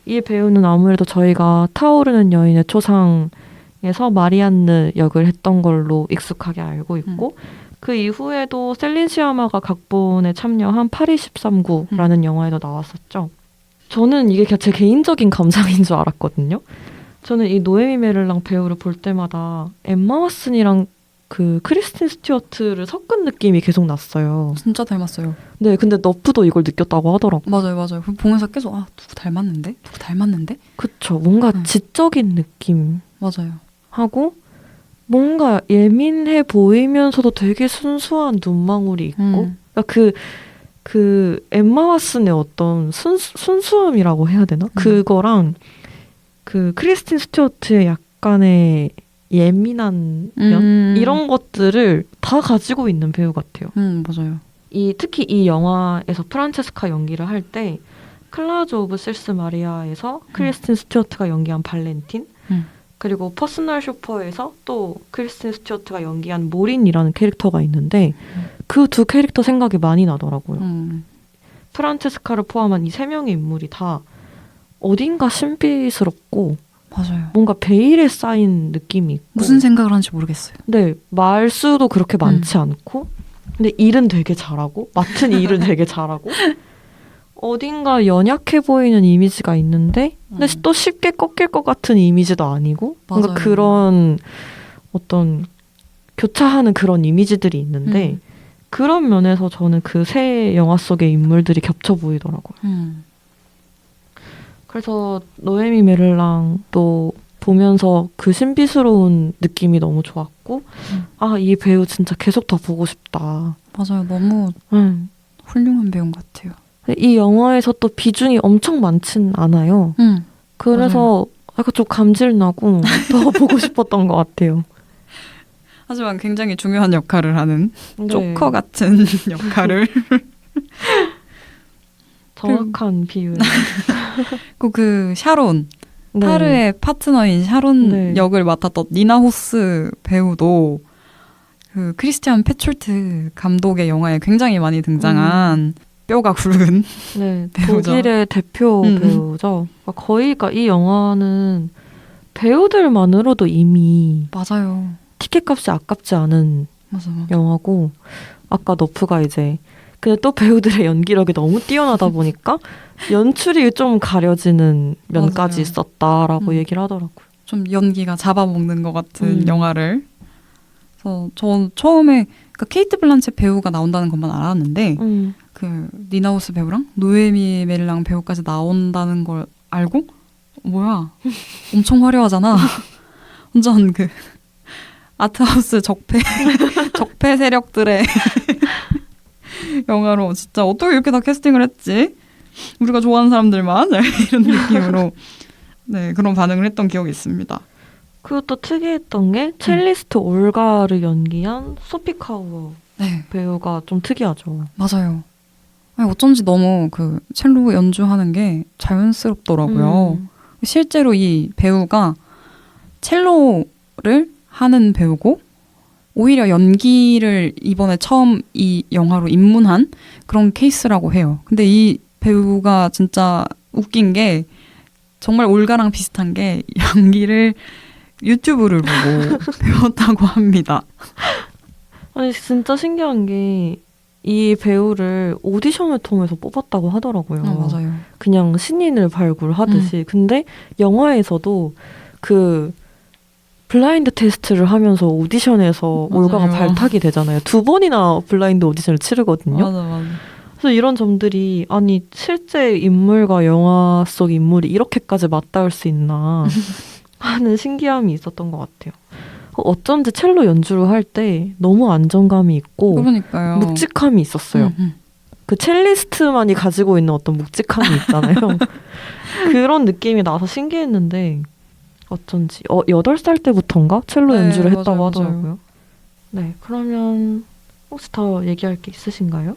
이 배우는 아무래도 저희가 타오르는 여인의 초상에서 마리안느 역을 했던 걸로 익숙하게 알고 있고 그 이후에도 셀린 시아마가 각본에 참여한 파리 13구라는 영화에도 나왔었죠. 저는 이게 제 개인적인 감상인 줄 알았거든요. 저는 이 노에미 메를랑 배우를 볼 때마다 엠마 왓슨이랑 그 크리스틴 스튜어트를 섞은 느낌이 계속 났어요. 진짜 닮았어요. 네, 근데 너프도 이걸 느꼈다고 하더라고요. 맞아요. 보면서 계속 누구 닮았는데? 그쵸. 뭔가 지적인 느낌. 맞아요. 하고 뭔가 예민해 보이면서도 되게 순수한 눈망울이 있고 그러니까 그 엠마 왓슨의 어떤 순수함이라고 해야 되나? 그거랑 그 크리스틴 스튜어트의 약간의 예민한 면 이런 것들을 다 가지고 있는 배우 같아요. 맞아요. 특히 이 영화에서 프란체스카 연기를 할 때 클라우즈 오브 실스 마리아에서 크리스틴 스튜어트가 연기한 발렌틴 그리고 퍼스널 쇼퍼에서 또 크리스틴 스튜어트가 연기한 모린이라는 캐릭터가 있는데 그 두 캐릭터 생각이 많이 나더라고요. 프란체스카를 포함한 이 세 명의 인물이 다 어딘가 신비스럽고 맞아요. 뭔가 베일에 쌓인 느낌이 있고 무슨 생각을 하는지 모르겠어요. 네, 말수도 그렇게 많지 않고 근데 일은 되게 잘하고 맡은 일은 되게 잘하고 어딘가 연약해 보이는 이미지가 있는데 근데 또 쉽게 꺾일 것 같은 이미지도 아니고 뭔가 그런 어떤 교차하는 그런 이미지들이 있는데 그런 면에서 저는 그 세 영화 속의 인물들이 겹쳐 보이더라고요. 그래서 노에미 메를랑도 보면서 그 신비스러운 느낌이 너무 좋았고 이 배우 진짜 계속 더 보고 싶다. 맞아요. 너무 훌륭한 배우인 것 같아요. 이 영화에서 또 비중이 엄청 많진 않아요. 그래서 약간 좀 감질나고 더 보고 싶었던 것 같아요. 하지만 굉장히 중요한 역할을 하는 네. 조커 같은 역할을 정확한 비유. 그 샤론 네. 타르의 파트너인 샤론 네. 역을 맡았던 니나 호스 배우도 그 크리스티안 페촐트 감독의 영화에 굉장히 많이 등장한 뼈가 굵은 네, 배우죠. 독일의 대표 배우죠. 거의 이 영화는 배우들만으로도 이미 맞아요. 티켓값이 아깝지 않은 맞아. 영화고, 아까 너프가 이제 근데 또 배우들의 연기력이 너무 뛰어나다 보니까 연출이 좀 가려지는 면까지 맞아요. 있었다라고 얘기를 하더라고요. 좀 연기가 잡아먹는 것 같은 음. 영화를. 그래서 전 처음에 그 케이트 블란쳇 배우가 나온다는 것만 알았는데 그 니나우스 배우랑 노에미 멜랑 배우까지 나온다는 걸 알고 뭐야 엄청 화려하잖아. 완전 그 아트하우스 적폐 세력들의 영화로 진짜 어떻게 이렇게 다 캐스팅을 했지? 우리가 좋아하는 사람들만 이런 느낌으로 네 그런 반응을 했던 기억이 있습니다. 그리고 또 특이했던 게 첼리스트 올가를 연기한 소피 카우어 네 배우가 좀 특이하죠. 맞아요. 아니, 어쩐지 너무 그 첼로 연주하는 게 자연스럽더라고요. 실제로 이 배우가 첼로를 하는 배우고 오히려 연기를 이번에 처음 이 영화로 입문한 그런 케이스라고 해요. 근데 이 배우가 진짜 웃긴 게 정말 올가랑 비슷한 게 연기를 유튜브를 보고 배웠다고 합니다. 아니 진짜 신기한 게 이 배우를 오디션을 통해서 뽑았다고 하더라고요. 맞아요. 그냥 신인을 발굴하듯이. 근데 영화에서도 그 블라인드 테스트를 하면서 오디션에서 맞아요. 올가가 발탁이 되잖아요. 2번이나 블라인드 오디션을 치르거든요. 맞아. 그래서 이런 점들이 아니 실제 인물과 영화 속 인물이 이렇게까지 맞닿을 수 있나 하는 신기함이 있었던 것 같아요. 어쩐지 첼로 연주를 할 때 너무 안정감이 있고 그러니까요. 묵직함이 있었어요. 그 첼리스트만이 가지고 있는 어떤 묵직함이 있잖아요. 그런 느낌이 나서 신기했는데 어쩐지 8살 때부터인가 첼로 네, 연주를 했다고 맞아요. 하더라고요. 네, 그러면 혹시 더 얘기할 게 있으신가요?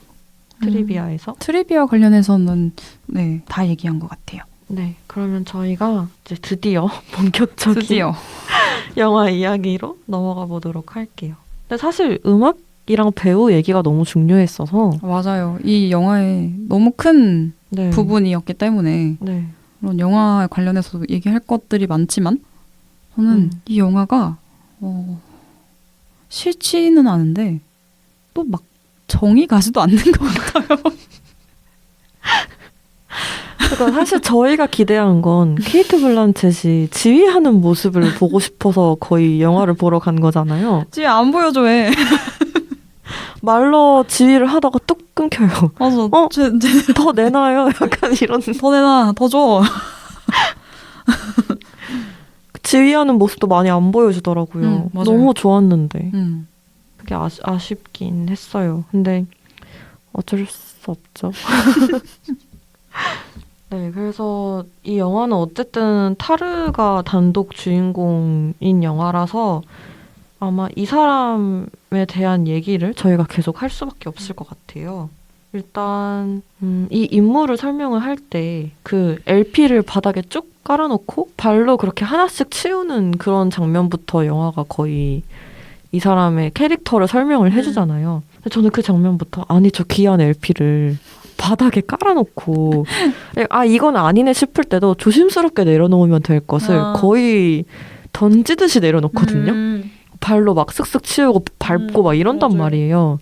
트리비아에서? 트리비아 관련해서는 네, 다 얘기한 것 같아요. 네, 그러면 저희가 이제 드디어 본격적인 드디어 영화 이야기로 넘어가 보도록 할게요. 근데 사실 음악이랑 배우 얘기가 너무 중요했어서 맞아요. 이 영화에 너무 큰 네. 부분이었기 때문에 네. 물론 영화에 관련해서도 얘기할 것들이 많지만 저는 이 영화가 싫지는 않은데 또 막 정이 가지도 않는 것 같아요. 그러니까 사실 저희가 기대한 건 케이트 블란쳇이 지휘하는 모습을 보고 싶어서 거의 영화를 보러 간 거잖아요. 지금 안 보여줘 해. 말로 지휘를 하다가 뚝 끊겨요. 맞아. 더 내놔요. 약간 이런. 더 내놔. 더 줘. 지휘하는 모습도 많이 안 보여주더라고요. 맞아요. 너무 좋았는데. 음. 그게 아쉽긴 했어요. 근데 어쩔 수 없죠. 네, 그래서 이 영화는 어쨌든 타르가 단독 주인공인 영화라서 아마 이 사람에 대한 얘기를 저희가 계속 할 수밖에 없을 것 같아요. 일단 이 인물을 설명을 할 때 그 LP를 바닥에 쭉 깔아놓고 발로 그렇게 하나씩 치우는 그런 장면부터 영화가 거의 이 사람의 캐릭터를 설명을 해주잖아요. 근데 저는 그 장면부터 아니 저 귀한 LP를 바닥에 깔아놓고 이건 아니네 싶을 때도 조심스럽게 내려놓으면 될 것을 거의 던지듯이 내려놓거든요. 발로 막 쓱쓱 치우고 밟고 막 이런단 맞아요. 말이에요.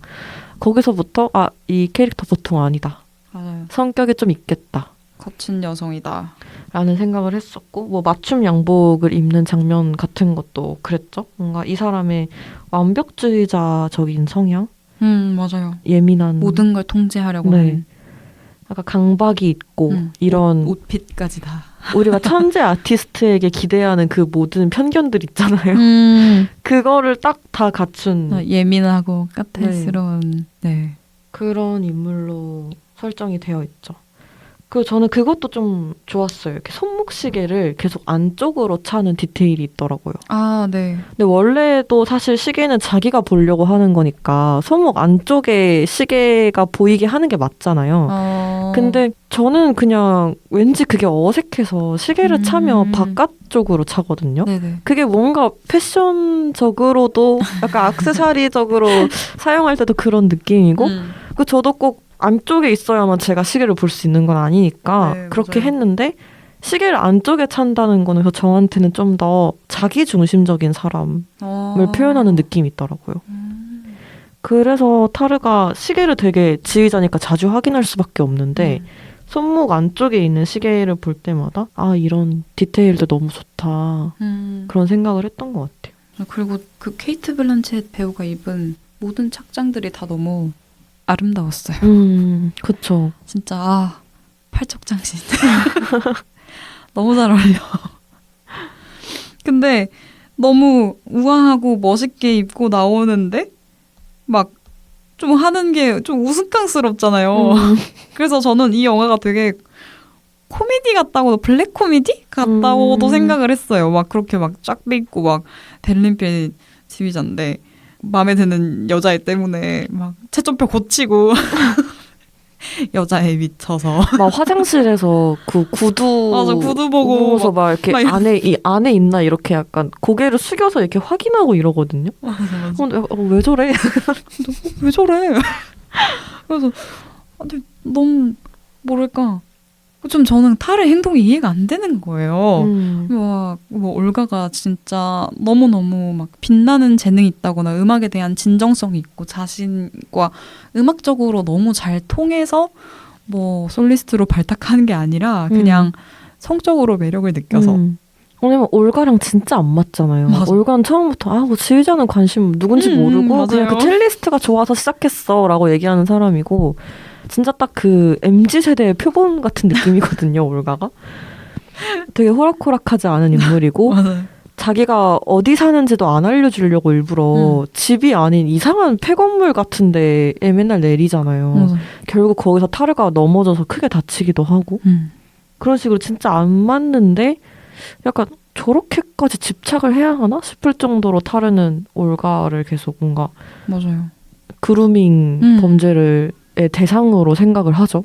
거기서부터 이 캐릭터 보통 아니다. 맞아요. 성격이 좀 있겠다. 거친 여성이다. 라는 생각을 했었고 뭐 맞춤 양복을 입는 장면 같은 것도 그랬죠. 뭔가 이 사람의 완벽주의자적인 성향? 맞아요. 예민한 모든 걸 통제하려고 네. 하는. 약간 강박이 있고 이런 옷핏까지 다. 우리가 천재 아티스트에게 기대하는 그 모든 편견들 있잖아요. 그거를 딱 다 갖춘 예민하고 까탈스러운. 네. 그런 인물로 설정이 되어 있죠. 그리고 저는 그것도 좀 좋았어요. 이렇게 손목시계를 계속 안쪽으로 차는 디테일이 있더라고요. 아, 네. 근데 원래도 사실 시계는 자기가 보려고 하는 거니까 손목 안쪽에 시계가 보이게 하는 게 맞잖아요. 근데 저는 그냥 왠지 그게 어색해서 시계를 차면 바깥쪽으로 차거든요. 네네. 그게 뭔가 패션적으로도 약간 액세서리적으로 사용할 때도 그런 느낌이고 그 저도 꼭 안쪽에 있어야만 제가 시계를 볼 수 있는 건 아니니까 네, 그렇게 맞아요. 했는데 시계를 안쪽에 찬다는 거는 저한테는 좀 더 자기중심적인 사람을 표현하는 느낌이 있더라고요. 그래서 타르가 시계를 되게 지휘자니까 자주 확인할 수밖에 없는데 손목 안쪽에 있는 시계를 볼 때마다 아 이런 디테일도 너무 좋다 그런 생각을 했던 것 같아요. 그리고 그 케이트 블란쳇 배우가 입은 모든 착장들이 다 너무 아름다웠어요. 그쵸. 진짜 팔척장신 너무 잘 어울려. 근데 너무 우아하고 멋있게 입고 나오는데 막 좀 하는 게 좀 우스꽝스럽잖아요. 그래서 저는 이 영화가 되게 코미디 같다고, 블랙 코미디 같다고도 생각을 했어요. 막 그렇게 막 쫙 빼입고 막 베를린필 지휘자인데 마음에 드는 여자애 때문에 막 채점표 고치고 여자애 미쳐서 막 화장실에서 그 구두 맞아, 구두 보고 막 이렇게 막 안에 있나 이렇게 약간 고개를 숙여서 이렇게 확인하고 이러거든요. 맞아. 왜 저래? 왜 저래? 그래서 근데 너무 뭐랄까 좀 저는 타르의 행동이 이해가 안 되는 거예요. 뭐 올가가 진짜 너무너무 막 빛나는 재능이 있다거나 음악에 대한 진정성이 있고 자신과 음악적으로 너무 잘 통해서 뭐 솔리스트로 발탁하는 게 아니라 그냥 성적으로 매력을 느껴서 왜냐면 올가랑 진짜 안 맞잖아요. 맞아. 올가는 처음부터 뭐 지휘자는 관심 누군지 모르고 맞아요. 그냥 그 첼리스트가 좋아서 시작했어라고 얘기하는 사람이고 진짜 딱 그 MZ세대의 표본 같은 느낌이거든요. 올가가. 되게 호락호락하지 않은 인물이고 맞아요. 자기가 어디 사는지도 안 알려주려고 일부러 집이 아닌 이상한 폐건물 같은 데에 맨날 내리잖아요. 맞아. 결국 거기서 타르가 넘어져서 크게 다치기도 하고 그런 식으로 진짜 안 맞는데 약간 저렇게까지 집착을 해야 하나 싶을 정도로 타르는 올가를 계속 뭔가 맞아요. 그루밍 범죄를 대상으로 생각을 하죠.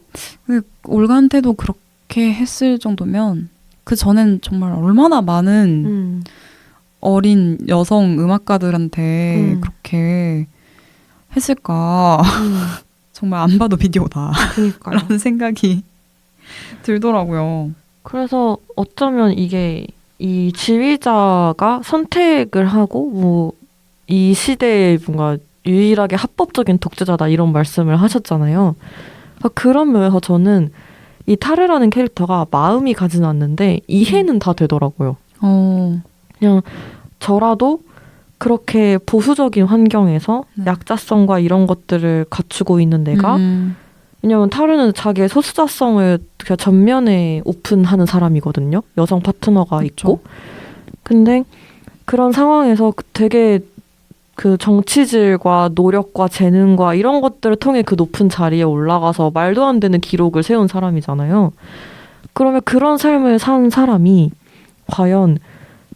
올가한테도 그렇게 했을 정도면 그 전엔 정말 얼마나 많은 어린 여성 음악가들한테 그렇게 했을까. 정말 안 봐도 비디오다. 그러니까요. 라는 생각이 들더라고요. 그래서 어쩌면 이게 이 지휘자가 선택을 하고 뭐 이 시대에 뭔가 유일하게 합법적인 독재자다 이런 말씀을 하셨잖아요. 그런 면에서 저는 이 타르라는 캐릭터가 마음이 가진 않는데 이해는 다 되더라고요. 그냥 저라도 그렇게 보수적인 환경에서 약자성과 이런 것들을 갖추고 있는 내가 왜냐면 타르는 자기의 소수자성을 그냥 전면에 오픈하는 사람이거든요. 여성 파트너가 그쵸. 있고. 근데 그런 상황에서 되게 그 정치질과 노력과 재능과 이런 것들을 통해 그 높은 자리에 올라가서 말도 안 되는 기록을 세운 사람이잖아요. 그러면 그런 삶을 산 사람이 과연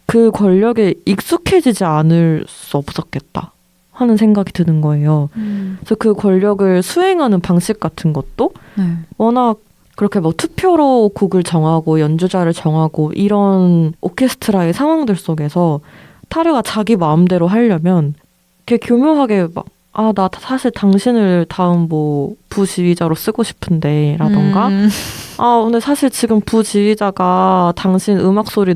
그 권력에 익숙해지지 않을 수 없었겠다 하는 생각이 드는 거예요. 그래서 그 권력을 수행하는 방식 같은 것도 워낙 그렇게 뭐 투표로 곡을 정하고 연주자를 정하고 이런 오케스트라의 상황들 속에서 타르가 자기 마음대로 하려면 이렇게 교묘하게 막 나 사실 당신을 다음 뭐 부지휘자로 쓰고 싶은데 라던가 근데 사실 지금 부지휘자가 당신 음악 소리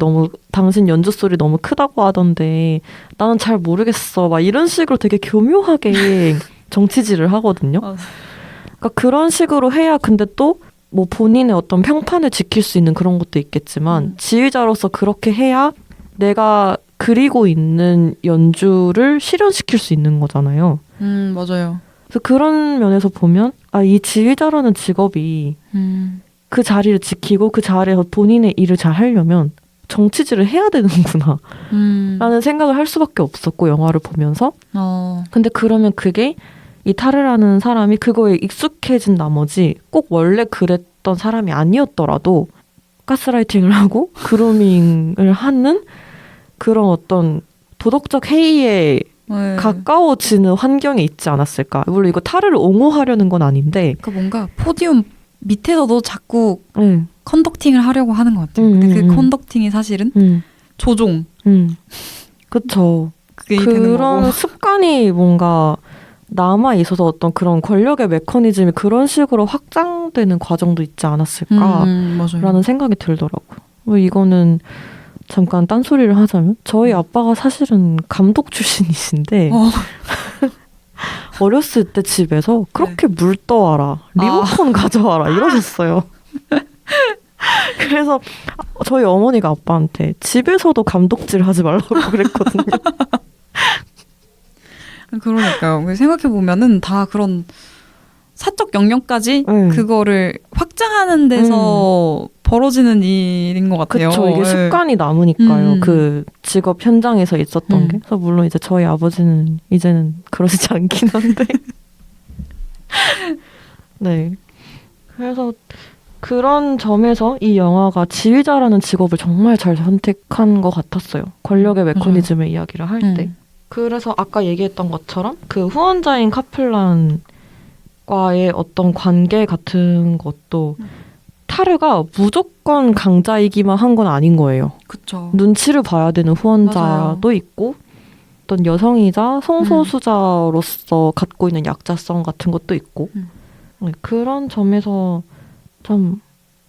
당신 연주 소리 너무 크다고 하던데 나는 잘 모르겠어 막 이런 식으로 되게 교묘하게 정치질을 하거든요. 그러니까 그런 식으로 해야 근데 또 뭐 본인의 어떤 평판을 지킬 수 있는 그런 것도 있겠지만 지휘자로서 그렇게 해야 내가 그리고 있는 연주를 실현시킬 수 있는 거잖아요. 맞아요. 그래서 그런 면에서 보면 이 지휘자라는 직업이 그 자리를 지키고 그 자리에서 본인의 일을 잘 하려면 정치질을 해야 되는구나 라는 생각을 할 수밖에 없었고 영화를 보면서 근데 그러면 그게 이 타르라는 사람이 그거에 익숙해진 나머지 꼭 원래 있었던 사람이 아니었더라도 가스라이팅을 하고 그루밍을 하는 그런 어떤 도덕적 해이에 네. 가까워지는 환경에 있지 않았을까. 물론 이거 타르를 옹호하려는 건 아닌데 그 뭔가 포디움 밑에서도 자꾸 컨덕팅을 하려고 하는 것 같아요. 근데 그 컨덕팅이 사실은 조종. 그쵸. 그게 되는 그런 거고. 습관이 뭔가 남아 있어서 어떤 그런 권력의 메커니즘이 그런 식으로 확장되는 과정도 있지 않았을까라는 맞아요. 생각이 들더라고요. 이거는 잠깐 딴소리를 하자면 저희 아빠가 사실은 감독 출신이신데 어렸을 때 집에서 그렇게 물 떠와라, 리모컨 가져와라 이러셨어요. 그래서 저희 어머니가 아빠한테 집에서도 감독질 하지 말라고 그랬거든요. 그러니까요. 생각해보면은 다 그런 사적 영역까지 그거를 확장하는 데서 벌어지는 일인 것 같아요. 그렇죠. 이게 습관이 남으니까요. 그 직업 현장에서 있었던 게. 그래서 물론 이제 저희 아버지는 이제는 그러시지 않긴 한데. 네. 그래서 그런 점에서 이 영화가 지휘자라는 직업을 정말 잘 선택한 것 같았어요. 권력의 메커니즘의 이야기를 할 때. 그래서 아까 얘기했던 것처럼 그 후원자인 카플란과의 어떤 관계 같은 것도 타르가 무조건 강자이기만 한 건 아닌 거예요. 그쵸. 눈치를 봐야 되는 후원자도 맞아요. 있고 어떤 여성이자 성소수자로서 갖고 있는 약자성 같은 것도 있고 그런 점에서 좀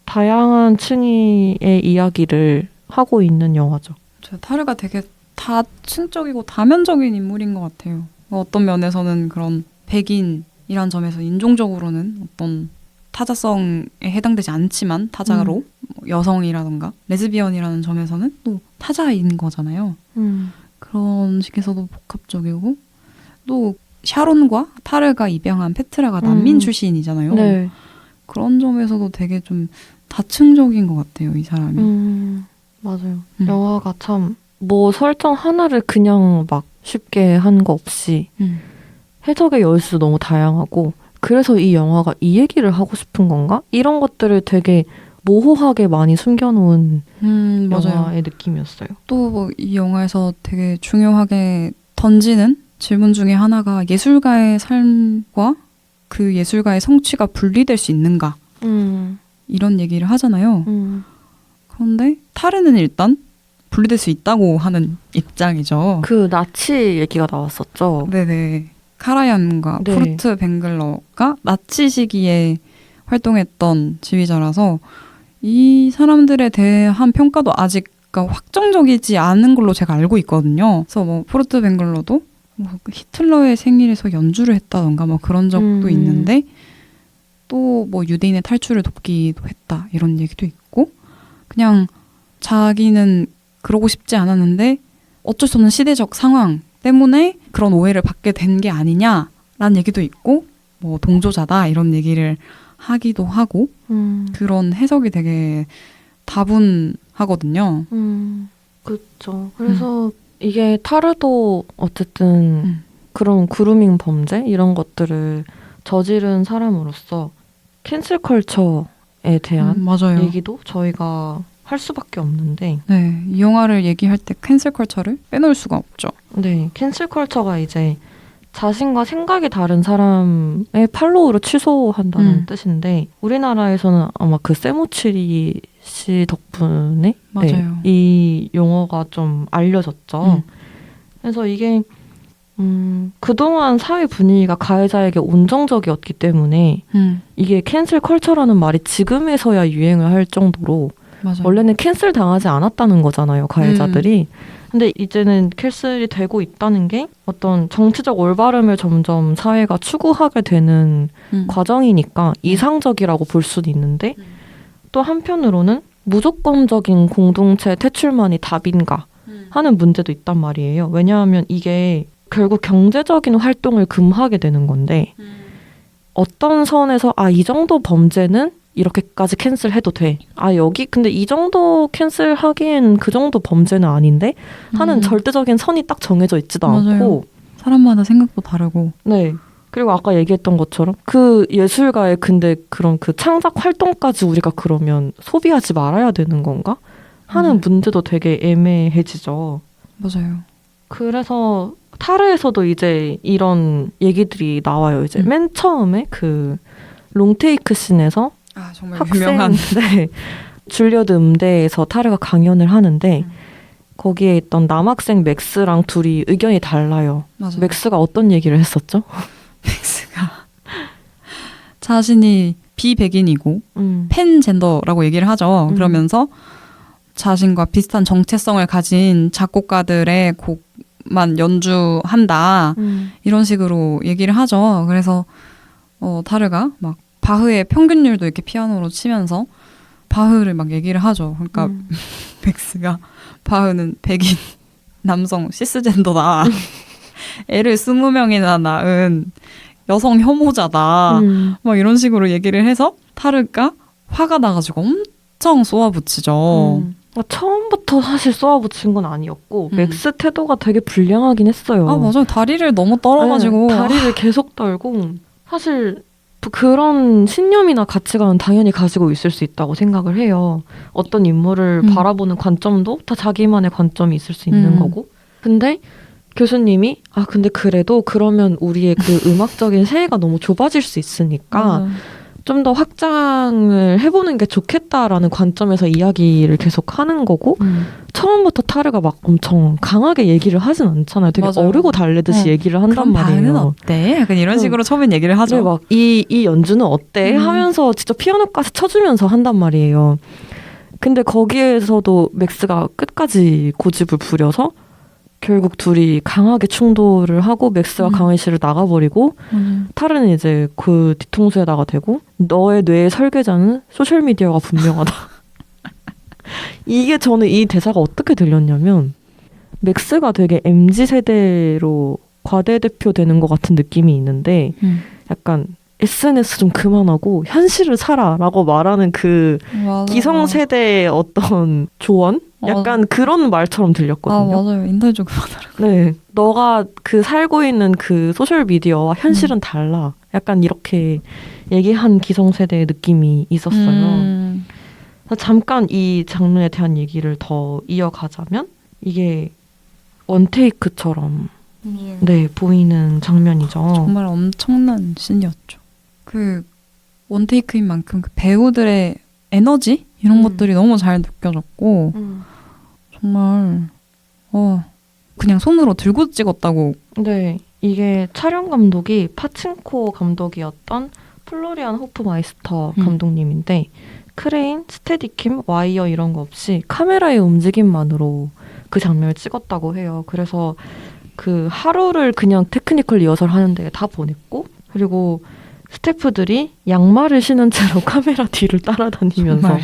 다양한 층의 이야기를 하고 있는 영화죠. 타르가 되게 다층적이고 다면적인 인물인 것 같아요. 어떤 면에서는 그런 백인이란 점에서 인종적으로는 어떤 타자성에 해당되지 않지만 타자로 여성이라던가 레즈비언이라는 점에서는 또 타자인 거잖아요. 그런 식에서도 복합적이고 또 샤론과 타르가 입양한 페트라가 난민 출신이잖아요. 네. 그런 점에서도 되게 좀 다층적인 것 같아요, 이 사람이. 맞아요. 영화가 참 뭐 설정 하나를 그냥 막 쉽게 한 거 없이 해석의 여지도 너무 다양하고 그래서 이 영화가 이 얘기를 하고 싶은 건가? 이런 것들을 되게 모호하게 많이 숨겨놓은 영화의 느낌이었어요. 또 뭐 이 영화에서 되게 중요하게 던지는 질문 중에 하나가 예술가의 삶과 그 예술가의 성취가 분리될 수 있는가? 이런 얘기를 하잖아요. 그런데 타르는 일단 분리될 수 있다고 하는 입장이죠. 그 나치 얘기가 나왔었죠. 네네. 카라얀과 푸르트 뱅글러가 나치 시기에 활동했던 지휘자라서 이 사람들에 대한 평가도 아직 확정적이지 않은 걸로 제가 알고 있거든요. 그래서 뭐 푸르트 뱅글러도 뭐 히틀러의 생일에서 연주를 했다던가 뭐 그런 적도 있는데 또 뭐 유대인의 탈출을 돕기도 했다 이런 얘기도 있고 그냥 자기는 그러고 싶지 않았는데 어쩔 수 없는 시대적 상황 때문에 그런 오해를 받게 된 게 아니냐라는 얘기도 있고 뭐 동조자다 이런 얘기를 하기도 하고 그런 해석이 되게 다분하거든요. 그렇죠. 그래서 이게 타르도 어쨌든 그런 그루밍 범죄 이런 것들을 저지른 사람으로서 캔슬 컬처에 대한 맞아요. 얘기도 저희가 할 수밖에 없는데 네, 이 영화를 얘기할 때 캔슬 컬처를 빼놓을 수가 없죠. 네, 캔슬 컬처가 이제 자신과 생각이 다른 사람의 팔로우를 취소한다는 뜻인데 우리나라에서는 아마 그 세모치리 씨 덕분에 맞아요. 이 용어가 좀 알려졌죠. 그래서 이게 그동안 사회 분위기가 가해자에게 온정적이었기 때문에 이게 캔슬 컬처라는 말이 지금에서야 유행을 할 정도로 맞아요. 원래는 캔슬 당하지 않았다는 거잖아요, 가해자들이. 근데 이제는 캔슬이 되고 있다는 게 어떤 정치적 올바름을 점점 사회가 추구하게 되는 과정이니까 이상적이라고 볼 수는 있는데 또 한편으로는 무조건적인 공동체 퇴출만이 답인가 하는 문제도 있단 말이에요. 왜냐하면 이게 결국 경제적인 활동을 금하게 되는 건데 어떤 선에서 이 정도 범죄는 이렇게까지 캔슬해도 돼. 여기 근데 이 정도 캔슬하기엔 그 정도 범죄는 아닌데 하는 절대적인 선이 딱 정해져 있지도 맞아요. 않고 사람마다 생각도 다르고 네. 그리고 아까 얘기했던 것처럼 그 예술가의 근데 그런 그 창작 활동까지 우리가 그러면 소비하지 말아야 되는 건가? 하는 문제도 되게 애매해지죠. 맞아요. 그래서 타르에서도 이제 이런 얘기들이 나와요. 이제 맨 처음에 그 롱테이크 씬에서 정말 학생, 유명한 네, 줄리어드 음대에서 타르가 강연을 하는데 거기에 있던 남학생 맥스랑 둘이 의견이 달라요. 맞아요. 맥스가 어떤 얘기를 했었죠? 맥스가 자신이 비백인이고 팬젠더라고 얘기를 하죠. 그러면서 자신과 비슷한 정체성을 가진 작곡가들의 곡만 연주한다. 이런 식으로 얘기를 하죠. 그래서 타르가 막 바흐의 평균율도 이렇게 피아노로 치면서 바흐를 막 얘기를 하죠. 그러니까 맥스가 바흐는 백인 남성 시스젠더다. 애를 20명이나 낳은 여성 혐오자다. 막 이런 식으로 얘기를 해서 타르가 화가 나가지고 엄청 쏘아붙이죠. 처음부터 사실 쏘아붙인 건 아니었고 맥스 태도가 되게 불량하긴 했어요. 맞아요. 다리를 너무 떨어가지고. 네, 다리를 계속 떨고 사실 그런 신념이나 가치관은 당연히 가지고 있을 수 있다고 생각을 해요. 어떤 인물을 바라보는 관점도 다 자기만의 관점이 있을 수 있는 거고. 근데 교수님이 근데 그래도 그러면 우리의 그 음악적인 세계가 너무 좁아질 수 있으니까 좀 더 확장을 해보는 게 좋겠다라는 관점에서 이야기를 계속 하는 거고 처음부터 타르가 막 엄청 강하게 얘기를 하진 않잖아요. 되게 맞아요. 어르고 달래듯이 얘기를 한단 그럼 말이에요. 바흐는 어때? 약간 이런 식으로 처음엔 얘기를 하죠. 네, 막 이 연주는 어때? 하면서 진짜 피아노까지 쳐주면서 한단 말이에요. 근데 거기에서도 맥스가 끝까지 고집을 부려서 결국 둘이 강하게 충돌을 하고 맥스가 강의실을 나가버리고 타르는 이제 그 뒤통수에다가 대고 너의 뇌의 설계자는 소셜미디어가 분명하다. 이게 저는 이 대사가 어떻게 들렸냐면 맥스가 되게 MZ세대로 과대대표되는 것 같은 느낌이 있는데 약간 SNS 좀 그만하고 현실을 살아라고 말하는 그 맞아. 기성세대의 어떤 조언? 약간 그런 말처럼 들렸거든요. 맞아요. 인터넷 좀 그만하라고. 네. 너가 그 살고 있는 그 소셜미디어와 현실은 달라. 약간 이렇게 얘기한 기성세대의 느낌이 있었어요. 그래서 잠깐 이 장면에 대한 얘기를 더 이어가자면 이게 원테이크처럼 네, 보이는 장면이죠. 정말 엄청난 씬이었죠. 그 원테이크인 만큼 그 배우들의 에너지 이런 것들이 너무 잘 느껴졌고 정말 그냥 손으로 들고 찍었다고. 네, 이게 촬영 감독이 파친코 감독이었던 플로리안 호프마이스터 감독님인데 크레인, 스테디킴, 와이어 이런 거 없이 카메라의 움직임만으로 그 장면을 찍었다고 해요. 그래서 그 하루를 그냥 테크니컬 리허설 하는데 다 보냈고 그리고 스태프들이 양말을 신은 채로 카메라 뒤를 따라다니면서 정말.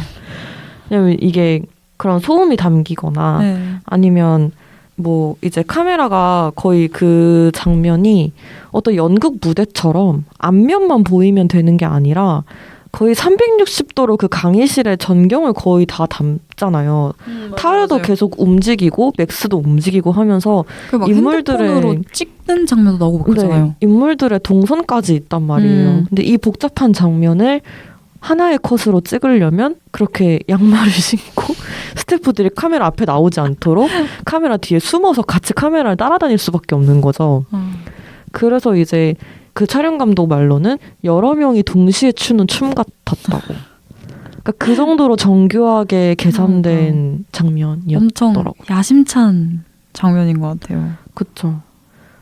왜냐면 이게 그런 소음이 담기거나 네. 아니면 뭐 이제 카메라가 거의 그 장면이 어떤 연극 무대처럼 앞면만 보이면 되는 게 아니라 거의 360도로 그 강의실의 전경을 거의 다 담잖아요. 타르도 맞아요. 계속 움직이고 맥스도 움직이고 하면서 그 인물들의 핸드폰으로 찍는 장면도 나오고 그러잖아요. 네, 인물들의 동선까지 있단 말이에요. 근데 이 복잡한 장면을 하나의 컷으로 찍으려면 그렇게 양말을 신고 스태프들이 카메라 앞에 나오지 않도록 카메라 뒤에 숨어서 같이 카메라를 따라다닐 수밖에 없는 거죠. 그래서 이제 그 촬영 감독 말로는 여러 명이 동시에 추는 춤 같았다고. 그러니까 그 정도로 정교하게 계산된 장면이었더라고요. 엄청 야심찬 장면인 것 같아요. 그렇죠.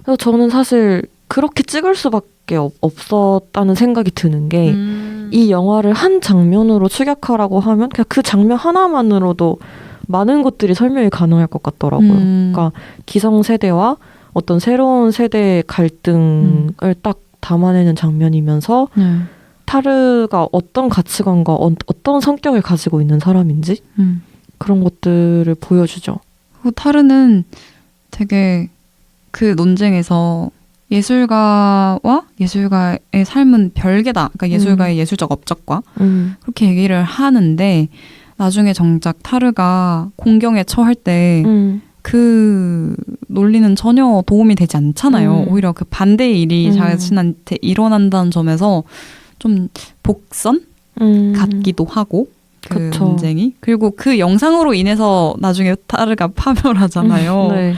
그래서 저는 사실 그렇게 찍을 수밖에 없었다는 생각이 드는 게 이 영화를 한 장면으로 축약하라고 하면 그냥 그 장면 하나만으로도 많은 것들이 설명이 가능할 것 같더라고요. 그러니까 기성세대와 어떤 새로운 세대의 갈등을 딱 담아내는 장면이면서 타르가 어떤 가치관과 어떤 성격을 가지고 있는 사람인지 그런 것들을 보여주죠. 그리고 타르는 되게 그 논쟁에서 예술가와 예술가의 삶은 별개다. 그러니까 예술가의 예술적 업적과 그렇게 얘기를 하는데 나중에 정작 타르가 공경에 처할 때 그 논리는 전혀 도움이 되지 않잖아요. 오히려 그 반대의 일이 자신한테 일어난다는 점에서 좀 복선 같기도 하고 그 그쵸. 논쟁이. 그리고 그 영상으로 인해서 나중에 타르가 파멸하잖아요. 네.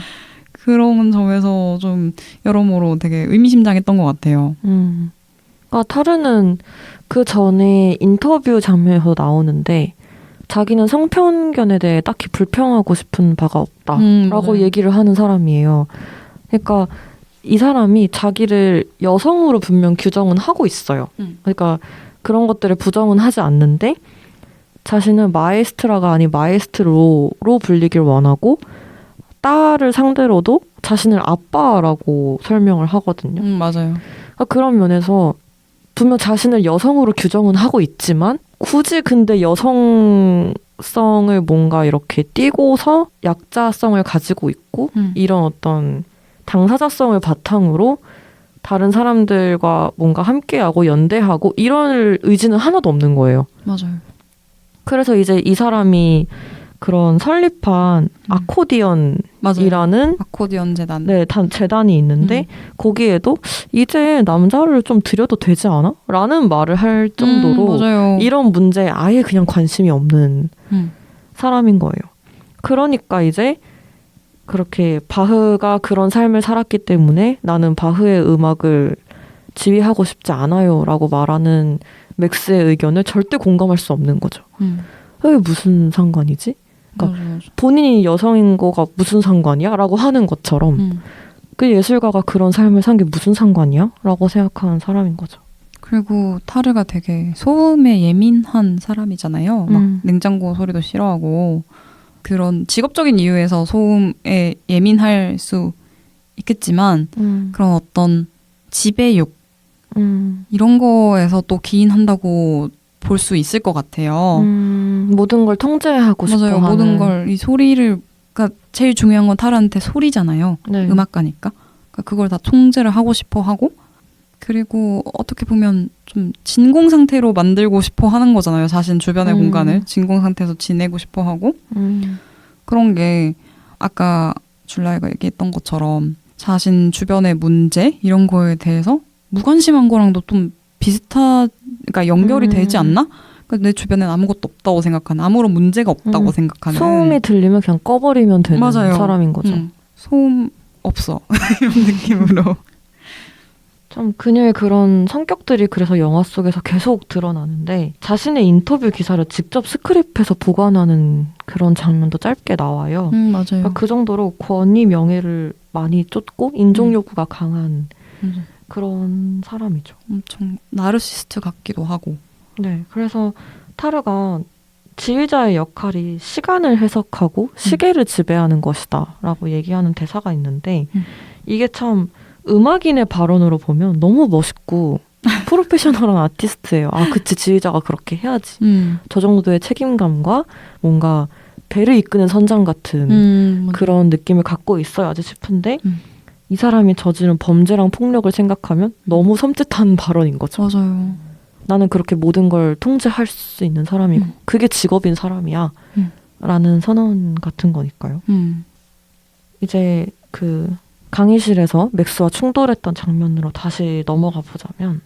그런 점에서 좀 여러모로 되게 의미심장했던 것 같아요. 그러니까 타르는 그 전에 인터뷰 장면에서 나오는데 자기는 성편견에 대해 딱히 불평하고 싶은 바가 없다라고 얘기를 하는 사람이에요. 그러니까 이 사람이 자기를 여성으로 분명 규정은 하고 있어요. 그러니까 그런 것들을 부정은 하지 않는데 자신은 마에스트라가 아닌 마에스트로로 불리길 원하고 딸을 상대로도 자신을 아빠라고 설명을 하거든요. 맞아요. 그러니까 그런 면에서 분명 자신을 여성으로 규정은 하고 있지만 굳이 근데 여성성을 뭔가 이렇게 띄고서 약자성을 가지고 있고 이런 어떤 당사자성을 바탕으로 다른 사람들과 뭔가 함께하고 연대하고 이런 의지는 하나도 없는 거예요. 맞아요. 그래서 이제 이 사람이 그런 설립한 아코디언이라는 아코디언 재단. 네, 재단이 있는데 거기에도 이제 남자를 좀 들여도 되지 않아? 라는 말을 할 정도로 맞아요. 이런 문제에 아예 그냥 관심이 없는 사람인 거예요. 그러니까 이제 그렇게 바흐가 그런 삶을 살았기 때문에 나는 바흐의 음악을 지휘하고 싶지 않아요 라고 말하는 맥스의 의견을 절대 공감할 수 없는 거죠. 그게 무슨 상관이지? 그러니까 맞아. 본인이 여성인 거가 무슨 상관이야? 라고 하는 것처럼 그 예술가가 그런 삶을 산 게 무슨 상관이야? 라고 생각하는 사람인 거죠. 그리고 타르가 되게 소음에 예민한 사람이잖아요. 막 냉장고 소리도 싫어하고 그런 직업적인 이유에서 소음에 예민할 수 있겠지만 그런 어떤 지배욕 이런 거에서 또 기인한다고 볼 수 있을 것 같아요. 모든 걸 통제하고 싶어 맞아요. 하는. 모든 걸 이 소리를 그러니까 제일 중요한 건 타르한테 소리잖아요. 네. 음악가니까. 그러니까 그걸 다 통제를 하고 싶어 하고 그리고 어떻게 보면 좀 진공 상태로 만들고 싶어 하는 거잖아요. 자신 주변의 공간을 진공 상태에서 지내고 싶어 하고 그런 게 아까 줄라이가 얘기했던 것처럼 자신 주변의 문제 이런 거에 대해서 무관심한 거랑도 좀 그러니까 연결이 되지 않나? 그러니까 내 주변엔 아무것도 없다고 생각하는 아무런 문제가 없다고 생각하는 소음이 들리면 그냥 꺼버리면 되는 맞아요. 사람인 거죠. 소음 없어 이런 느낌으로 좀 그녀의 그런 성격들이 그래서 영화 속에서 계속 드러나는데 자신의 인터뷰 기사를 직접 스크립트에서 보관하는 그런 장면도 짧게 나와요. 맞아요. 그러니까 그 정도로 권위 명예를 많이 쫓고 인종 욕구가 강한 그런 사람이죠. 엄청 나르시스트 같기도 하고. 네, 그래서 타르가 지휘자의 역할이 시간을 해석하고 시계를 지배하는 것이다 라고 얘기하는 대사가 있는데 이게 참 음악인의 발언으로 보면 너무 멋있고 프로페셔널한 아티스트예요. 아, 그치, 지휘자가 그렇게 해야지. 저 정도의 책임감과 뭔가 배를 이끄는 선장 같은 그런 느낌을 갖고 있어야지 싶은데 이 사람이 저지른 범죄랑 폭력을 생각하면 너무 섬찟한 발언인 거죠. 맞아요. 나는 그렇게 모든 걸 통제할 수 있는 사람이고 그게 직업인 사람이야 라는 선언 같은 거니까요. 이제 그 강의실에서 맥스와 충돌했던 장면으로 다시 넘어가 보자면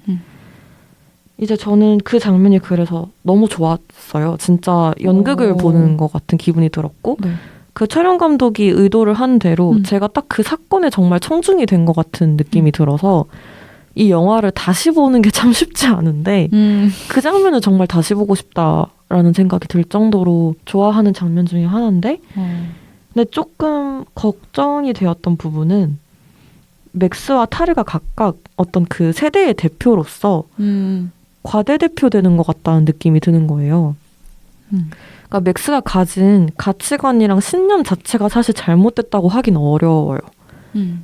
이제 저는 그 장면이 그래서 너무 좋았어요. 진짜 연극을 보는 것 같은 기분이 들었고 네. 그 촬영 감독이 의도를 한 대로 제가 딱 그 사건에 정말 청중이 된 것 같은 느낌이 들어서 이 영화를 다시 보는 게 참 쉽지 않은데 그 장면을 정말 다시 보고 싶다라는 생각이 들 정도로 좋아하는 장면 중에 하나인데 근데 조금 걱정이 되었던 부분은 맥스와 타르가 각각 어떤 그 세대의 대표로서 과대대표되는 것 같다는 느낌이 드는 거예요. 그러니까 맥스가 가진 가치관이랑 신념 자체가 사실 잘못됐다고 하긴 어려워요.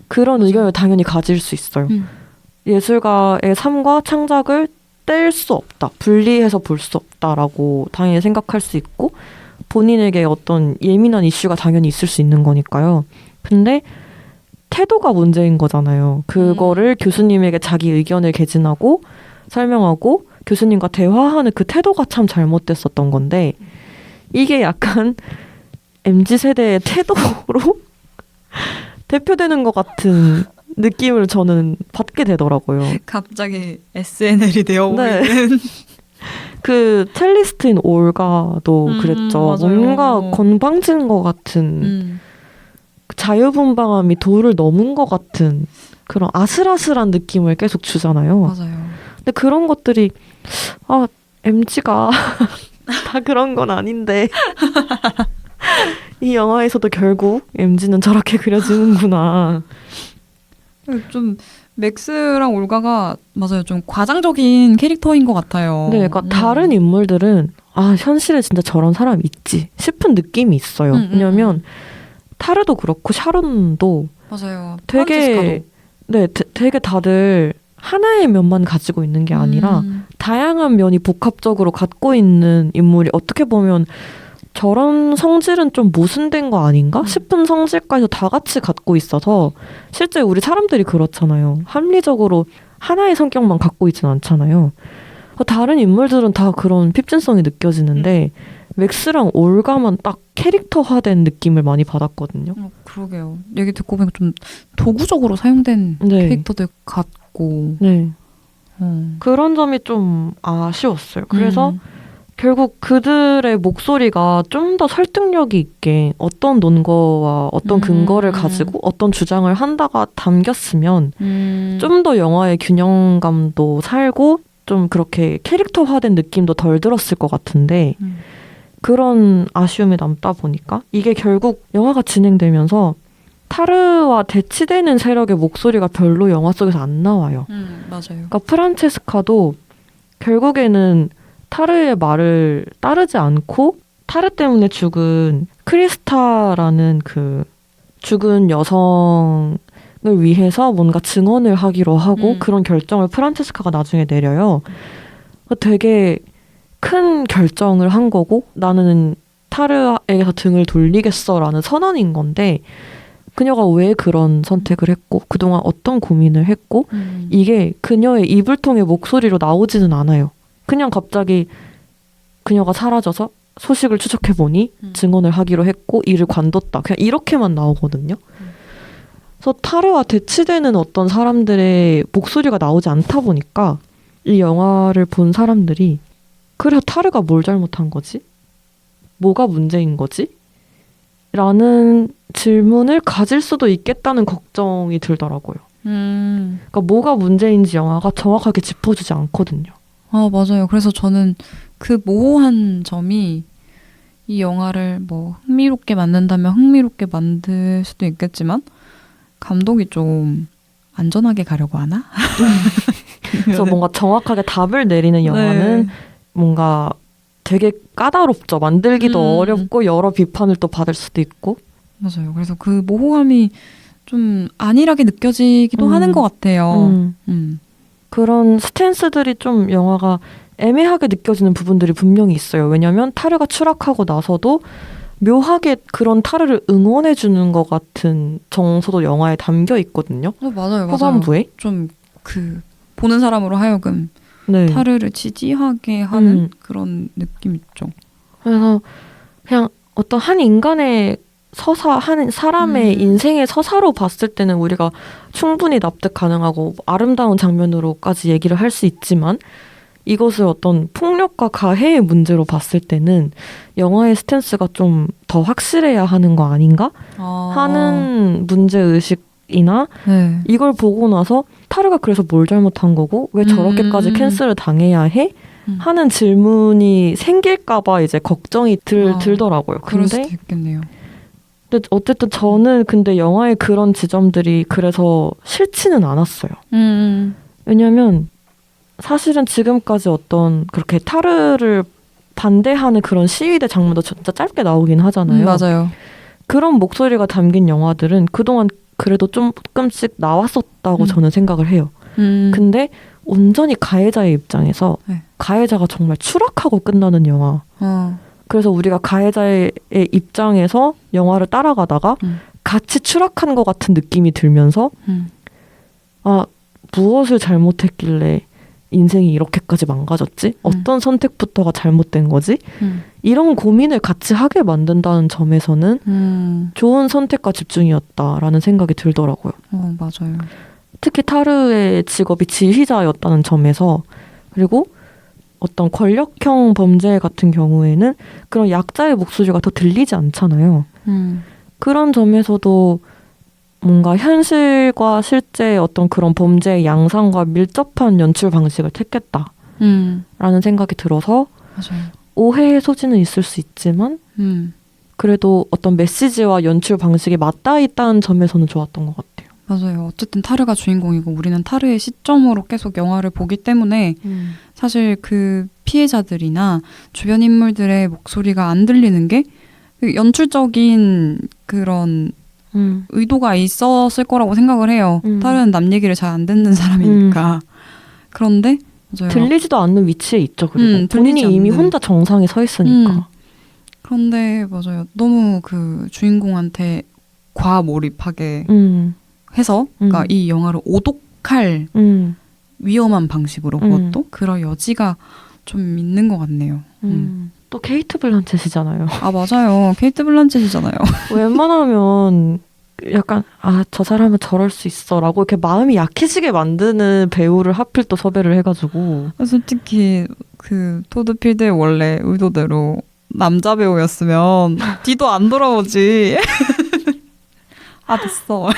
그런 의견을 당연히 가질 수 있어요. 예술가의 삶과 창작을 뗄 수 없다. 분리해서 볼 수 없다라고 당연히 생각할 수 있고 본인에게 어떤 예민한 이슈가 당연히 있을 수 있는 거니까요. 근데 태도가 문제인 거잖아요. 그거를 교수님에게 자기 의견을 개진하고 설명하고 교수님과 대화하는 그 태도가 참 잘못됐었던 건데 이게 약간 MZ세대의 태도로 대표되는 것 같은 느낌을 저는 받게 되더라고요. 갑자기 SNL이 되어 네. 보이는. 그 첼리스트인 올가도 그랬죠. 맞아요. 뭔가 건방진 것 같은 자유분방함이 도를 넘은 것 같은 그런 아슬아슬한 느낌을 계속 주잖아요. 맞아요. 근데 그런 것들이 MG가 다 그런 건 아닌데 이 영화에서도 결국 MG는 저렇게 그려지는구나. 좀 맥스랑 올가가 맞아요. 좀 과장적인 캐릭터인 것 같아요. 네, 그러니까 다른 인물들은 현실에 진짜 저런 사람 있지 싶은 느낌이 있어요. 왜냐면 타르도 그렇고 샤론도 맞아요. 되게 되게 다들 하나의 면만 가지고 있는 게 아니라 다양한 면이 복합적으로 갖고 있는 인물이 어떻게 보면 저런 성질은 좀 모순된 거 아닌가 싶은 성질까지 다 같이 갖고 있어서 실제 우리 사람들이 그렇잖아요. 합리적으로 하나의 성격만 갖고 있진 않잖아요. 다른 인물들은 다 그런 핍진성이 느껴지는데 맥스랑 올가만 딱 캐릭터화된 느낌을 많이 받았거든요. 그러게요. 얘기 듣고 보니까 좀 도구적으로 사용된 캐릭터들 같고 그런 점이 좀 아쉬웠어요. 그래서 결국 그들의 목소리가 좀 더 설득력이 있게 어떤 논거와 어떤 근거를 가지고 어떤 주장을 한다가 담겼으면 좀 더 영화의 균형감도 살고 좀 그렇게 캐릭터화된 느낌도 덜 들었을 것 같은데 그런 아쉬움이 남다 보니까 이게 결국 영화가 진행되면서 타르와 대치되는 세력의 목소리가 별로 영화 속에서 안 나와요. 맞아요. 그러니까 프란체스카도 결국에는 타르의 말을 따르지 않고 타르 때문에 죽은 크리스타라는 그 죽은 여성을 위해서 뭔가 증언을 하기로 하고 그런 결정을 프란체스카가 나중에 내려요. 되게 큰 결정을 한 거고 나는 타르에게서 등을 돌리겠어라는 선언인 건데 그녀가 왜 그런 선택을 했고 그동안 어떤 고민을 했고 이게 그녀의 입을 통해 목소리로 나오지는 않아요. 그냥 갑자기 그녀가 사라져서 소식을 추적해보니 증언을 하기로 했고 이를 관뒀다. 그냥 이렇게만 나오거든요. 그래서 타르와 대치되는 어떤 사람들의 목소리가 나오지 않다 보니까 이 영화를 본 사람들이 그래 타르가 뭘 잘못한 거지? 뭐가 문제인 거지? 라는 질문을 가질 수도 있겠다는 걱정이 들더라고요. 그러니까 뭐가 문제인지 영화가 정확하게 짚어주지 않거든요. 맞아요. 그래서 저는 그 모호한 점이 이 영화를 뭐 흥미롭게 만든다면 흥미롭게 만들 수도 있겠지만 감독이 좀 안전하게 가려고 하나? 그래서 뭔가 정확하게 답을 내리는 영화는 뭔가 되게 까다롭죠. 만들기도 어렵고 여러 비판을 또 받을 수도 있고. 맞아요. 그래서 그 모호함이 좀 안일하게 느껴지기도 하는 것 같아요. 그런 스탠스들이 좀 영화가 애매하게 느껴지는 부분들이 분명히 있어요. 왜냐하면 타르가 추락하고 나서도 묘하게 그런 타르를 응원해주는 것 같은 정서도 영화에 담겨 있거든요. 맞아요. 후반부에. 좀 그 보는 사람으로 하여금 타르를 지지하게 하는 그런 느낌 있죠. 그래서 그냥 어떤 한 인간의 서사, 한 사람의 인생의 서사로 봤을 때는 우리가 충분히 납득 가능하고 아름다운 장면으로까지 얘기를 할 수 있지만 이것을 어떤 폭력과 가해의 문제로 봤을 때는 영화의 스탠스가 좀 더 확실해야 하는 거 아닌가? 하는 문제의식이나 이걸 보고 나서 타르가 그래서 뭘 잘못한 거고 왜 저렇게까지 캔슬을 당해야 해? 하는 질문이 생길까봐 이제 걱정이 들더라고요. 그럴 수도 있겠네요. 근데 어쨌든 저는 근데 영화의 그런 지점들이 그래서 싫지는 않았어요. 왜냐면 사실은 지금까지 어떤 그렇게 타르를 반대하는 그런 시위대 장면도 진짜 짧게 나오긴 하잖아요. 맞아요. 그런 목소리가 담긴 영화들은 그동안 그래도 조금씩 나왔었다고 저는 생각을 해요. 근데 온전히 가해자의 입장에서 가해자가 정말 추락하고 끝나는 영화. 그래서 우리가 가해자의 입장에서 영화를 따라가다가 같이 추락한 것 같은 느낌이 들면서 무엇을 잘못했길래 인생이 이렇게까지 망가졌지? 어떤 선택부터가 잘못된 거지? 이런 고민을 같이 하게 만든다는 점에서는 좋은 선택과 집중이었다라는 생각이 들더라고요. 맞아요. 특히 타르의 직업이 지휘자였다는 점에서 그리고 어떤 권력형 범죄 같은 경우에는 그런 약자의 목소리가 더 들리지 않잖아요. 그런 점에서도 뭔가 현실과 실제 어떤 그런 범죄의 양상과 밀접한 연출 방식을 택했다라는 생각이 들어서 맞아요. 오해의 소지는 있을 수 있지만 그래도 어떤 메시지와 연출 방식이 맞닿아 있다는 점에서는 좋았던 것 같아요. 맞아요. 어쨌든 타르가 주인공이고 우리는 타르의 시점으로 계속 영화를 보기 때문에 사실 그 피해자들이나 주변 인물들의 목소리가 안 들리는 게 연출적인 그런 의도가 있었을 거라고 생각을 해요. 타르는 남 얘기를 잘 안 듣는 사람이니까. 그런데 맞아요. 들리지도 않는 위치에 있죠. 그리고 본인이 이미 혼자 정상에 서 있으니까. 그런데 맞아요. 너무 그 주인공한테 과몰입하게 해서 그러니까 이 영화를 오독할 위험한 방식으로 그것도 그럴 여지가 좀 있는 것 같네요. 또 케이트 블란쳇이잖아요. 맞아요. 케이트 블란쳇이잖아요. 웬만하면 약간 저 사람은 저럴 수 있어라고 이렇게 마음이 약해지게 만드는 배우를 하필 또 섭외를 해가지고 솔직히 그 토드 필드의 원래 의도대로 남자 배우였으면 뒤도 안 돌아오지. 됐어.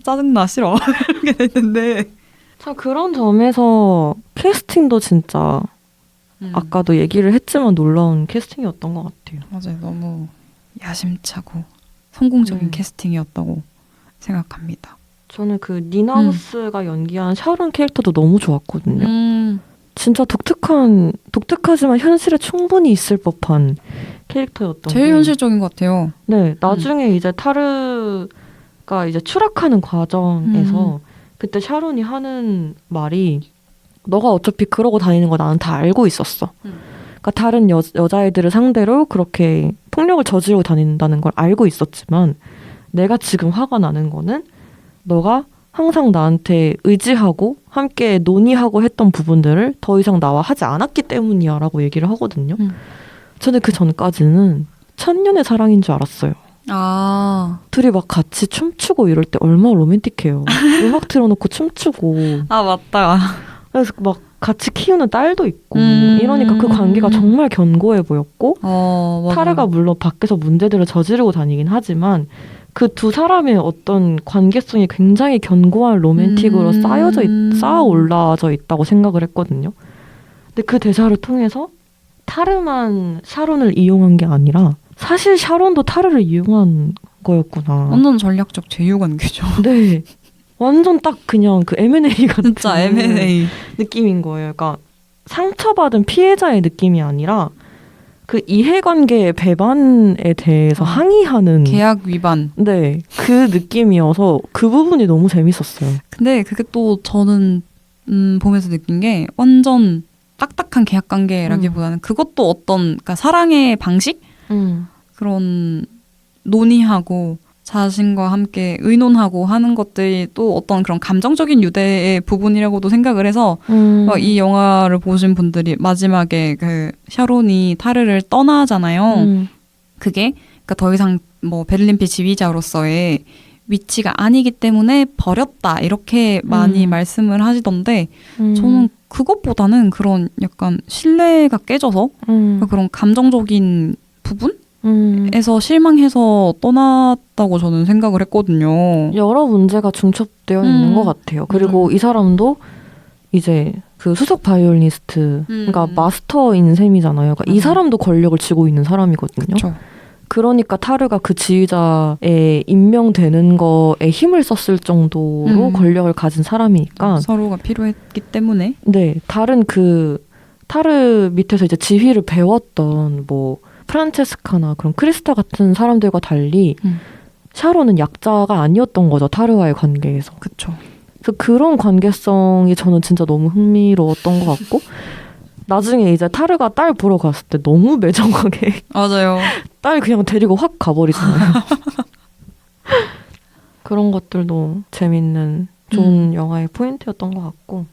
짜증나 싫어. 이렇게 됐는데 참 그런 점에서 캐스팅도 진짜 아까도 얘기를 했지만 놀라운 캐스팅이었던 것 같아요. 맞아요. 너무 야심차고 성공적인 캐스팅이었다고 생각합니다. 저는 그 니나우스가 연기한 샤론 캐릭터도 너무 좋았거든요. 진짜 독특하지만 현실에 충분히 있을 법한 캐릭터였던 제일 현실적인 것 같아요. 네, 나중에 이제 타르가 이제 추락하는 과정에서 그때 샤론이 하는 말이 너가 어차피 그러고 다니는 거 나는 다 알고 있었어. 그러니까 다른 여자애들을 상대로 그렇게 폭력을 저지르고 다닌다는 걸 알고 있었지만 내가 지금 화가 나는 거는 너가 항상 나한테 의지하고 함께 논의하고 했던 부분들을 더 이상 나와 하지 않았기 때문이야 라고 얘기를 하거든요. 저는 그 전까지는 천년의 사랑인 줄 알았어요. 둘이 막 같이 춤추고 이럴 때 얼마나 로맨틱해요. 음악 틀어놓고 춤추고. 맞다. 그래서 막 같이 키우는 딸도 있고 이러니까 그 관계가 정말 견고해 보였고 타르가 물론 밖에서 문제들을 저지르고 다니긴 하지만 그 두 사람의 어떤 관계성이 굉장히 견고한 로맨틱으로 쌓아 올라져 있다고 생각을 했거든요. 근데 그 대사를 통해서 타르만 샤론을 이용한 게 아니라 사실 샤론도 타르를 이용한 거였구나. 완전 전략적 제휴 관계죠. 네. 완전 딱 그냥 그 M&A 같은 진짜 M&A 느낌인 거예요. 그러니까 상처받은 피해자의 느낌이 아니라 그 이해관계의 배반에 대해서 항의하는 계약 위반. 네, 그 느낌이어서 그 부분이 너무 재밌었어요. 근데 그게 또 저는 보면서 느낀 게 완전 딱딱한 계약 관계라기보다는 그것도 어떤 그러니까 사랑의 방식 그런 논의하고 자신과 함께 의논하고 하는 것들이 또 어떤 그런 감정적인 유대의 부분이라고도 생각을 해서 이 영화를 보신 분들이 마지막에 그 샤론이 타르를 떠나잖아요. 그게 그러니까 더 이상 뭐 베를린필 지휘자로서의 위치가 아니기 때문에 버렸다 이렇게 많이 말씀을 하시던데 저는 그것보다는 그런 약간 신뢰가 깨져서 그런 감정적인 부분? 에서 실망해서 떠났다고 저는 생각을 했거든요. 여러 문제가 중첩되어 있는 것 같아요. 그리고 이 사람도 이제 그 수석 바이올리니스트, 그러니까 마스터인 셈이잖아요. 그러니까 이 사람도 권력을 쥐고 있는 사람이거든요. 그쵸. 그러니까 타르가 그 지휘자에 임명되는 거에 힘을 썼을 정도로 권력을 가진 사람이니까 서로가 필요했기 때문에. 네, 다른 그 타르 밑에서 이제 지휘를 배웠던 뭐 프란체스카나 그런 크리스타 같은 사람들과 달리 샤론은 약자가 아니었던 거죠. 타르와의 관계에서. 그렇죠. 그래서 그런 관계성이 저는 진짜 너무 흥미로웠던 것 같고 나중에 이제 타르가 딸 보러 갔을 때 너무 매정하게 맞아요. 딸 그냥 데리고 확 가버리잖아요. 그런 것들도 재밌는 좋은 영화의 포인트였던 것 같고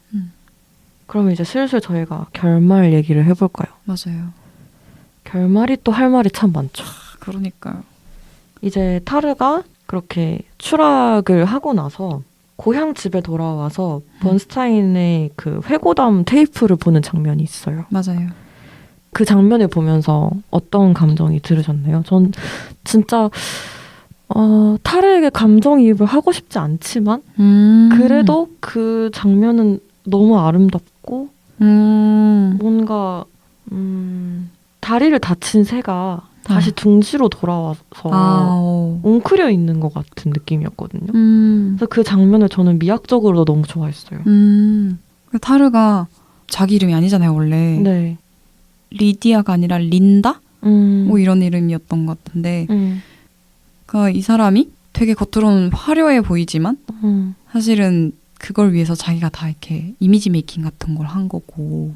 그러면 이제 슬슬 저희가 결말 얘기를 해볼까요? 맞아요. 결말이 또 할 말이 참 많죠. 그러니까요. 이제 타르가 그렇게 추락을 하고 나서 고향 집에 돌아와서 번스타인의 그 회고담 테이프를 보는 장면이 있어요. 맞아요. 그 장면을 보면서 어떤 감정이 들으셨나요? 전 진짜 타르에게 감정이입을 하고 싶지 않지만 그래도 그 장면은 너무 아름답고 뭔가 다리를 다친 새가 다시 둥지로 돌아와서 웅크려 있는 것 같은 느낌이었거든요. 그래서 그 장면을 저는 미학적으로도 너무 좋아했어요. 타르가 자기 이름이 아니잖아요, 원래. 네. 리디아가 아니라 린다? 뭐 이런 이름이었던 것 같은데 그러니까 이 사람이 되게 겉으로는 화려해 보이지만 사실은 그걸 위해서 자기가 다 이렇게 이미지 메이킹 같은 걸 한 거고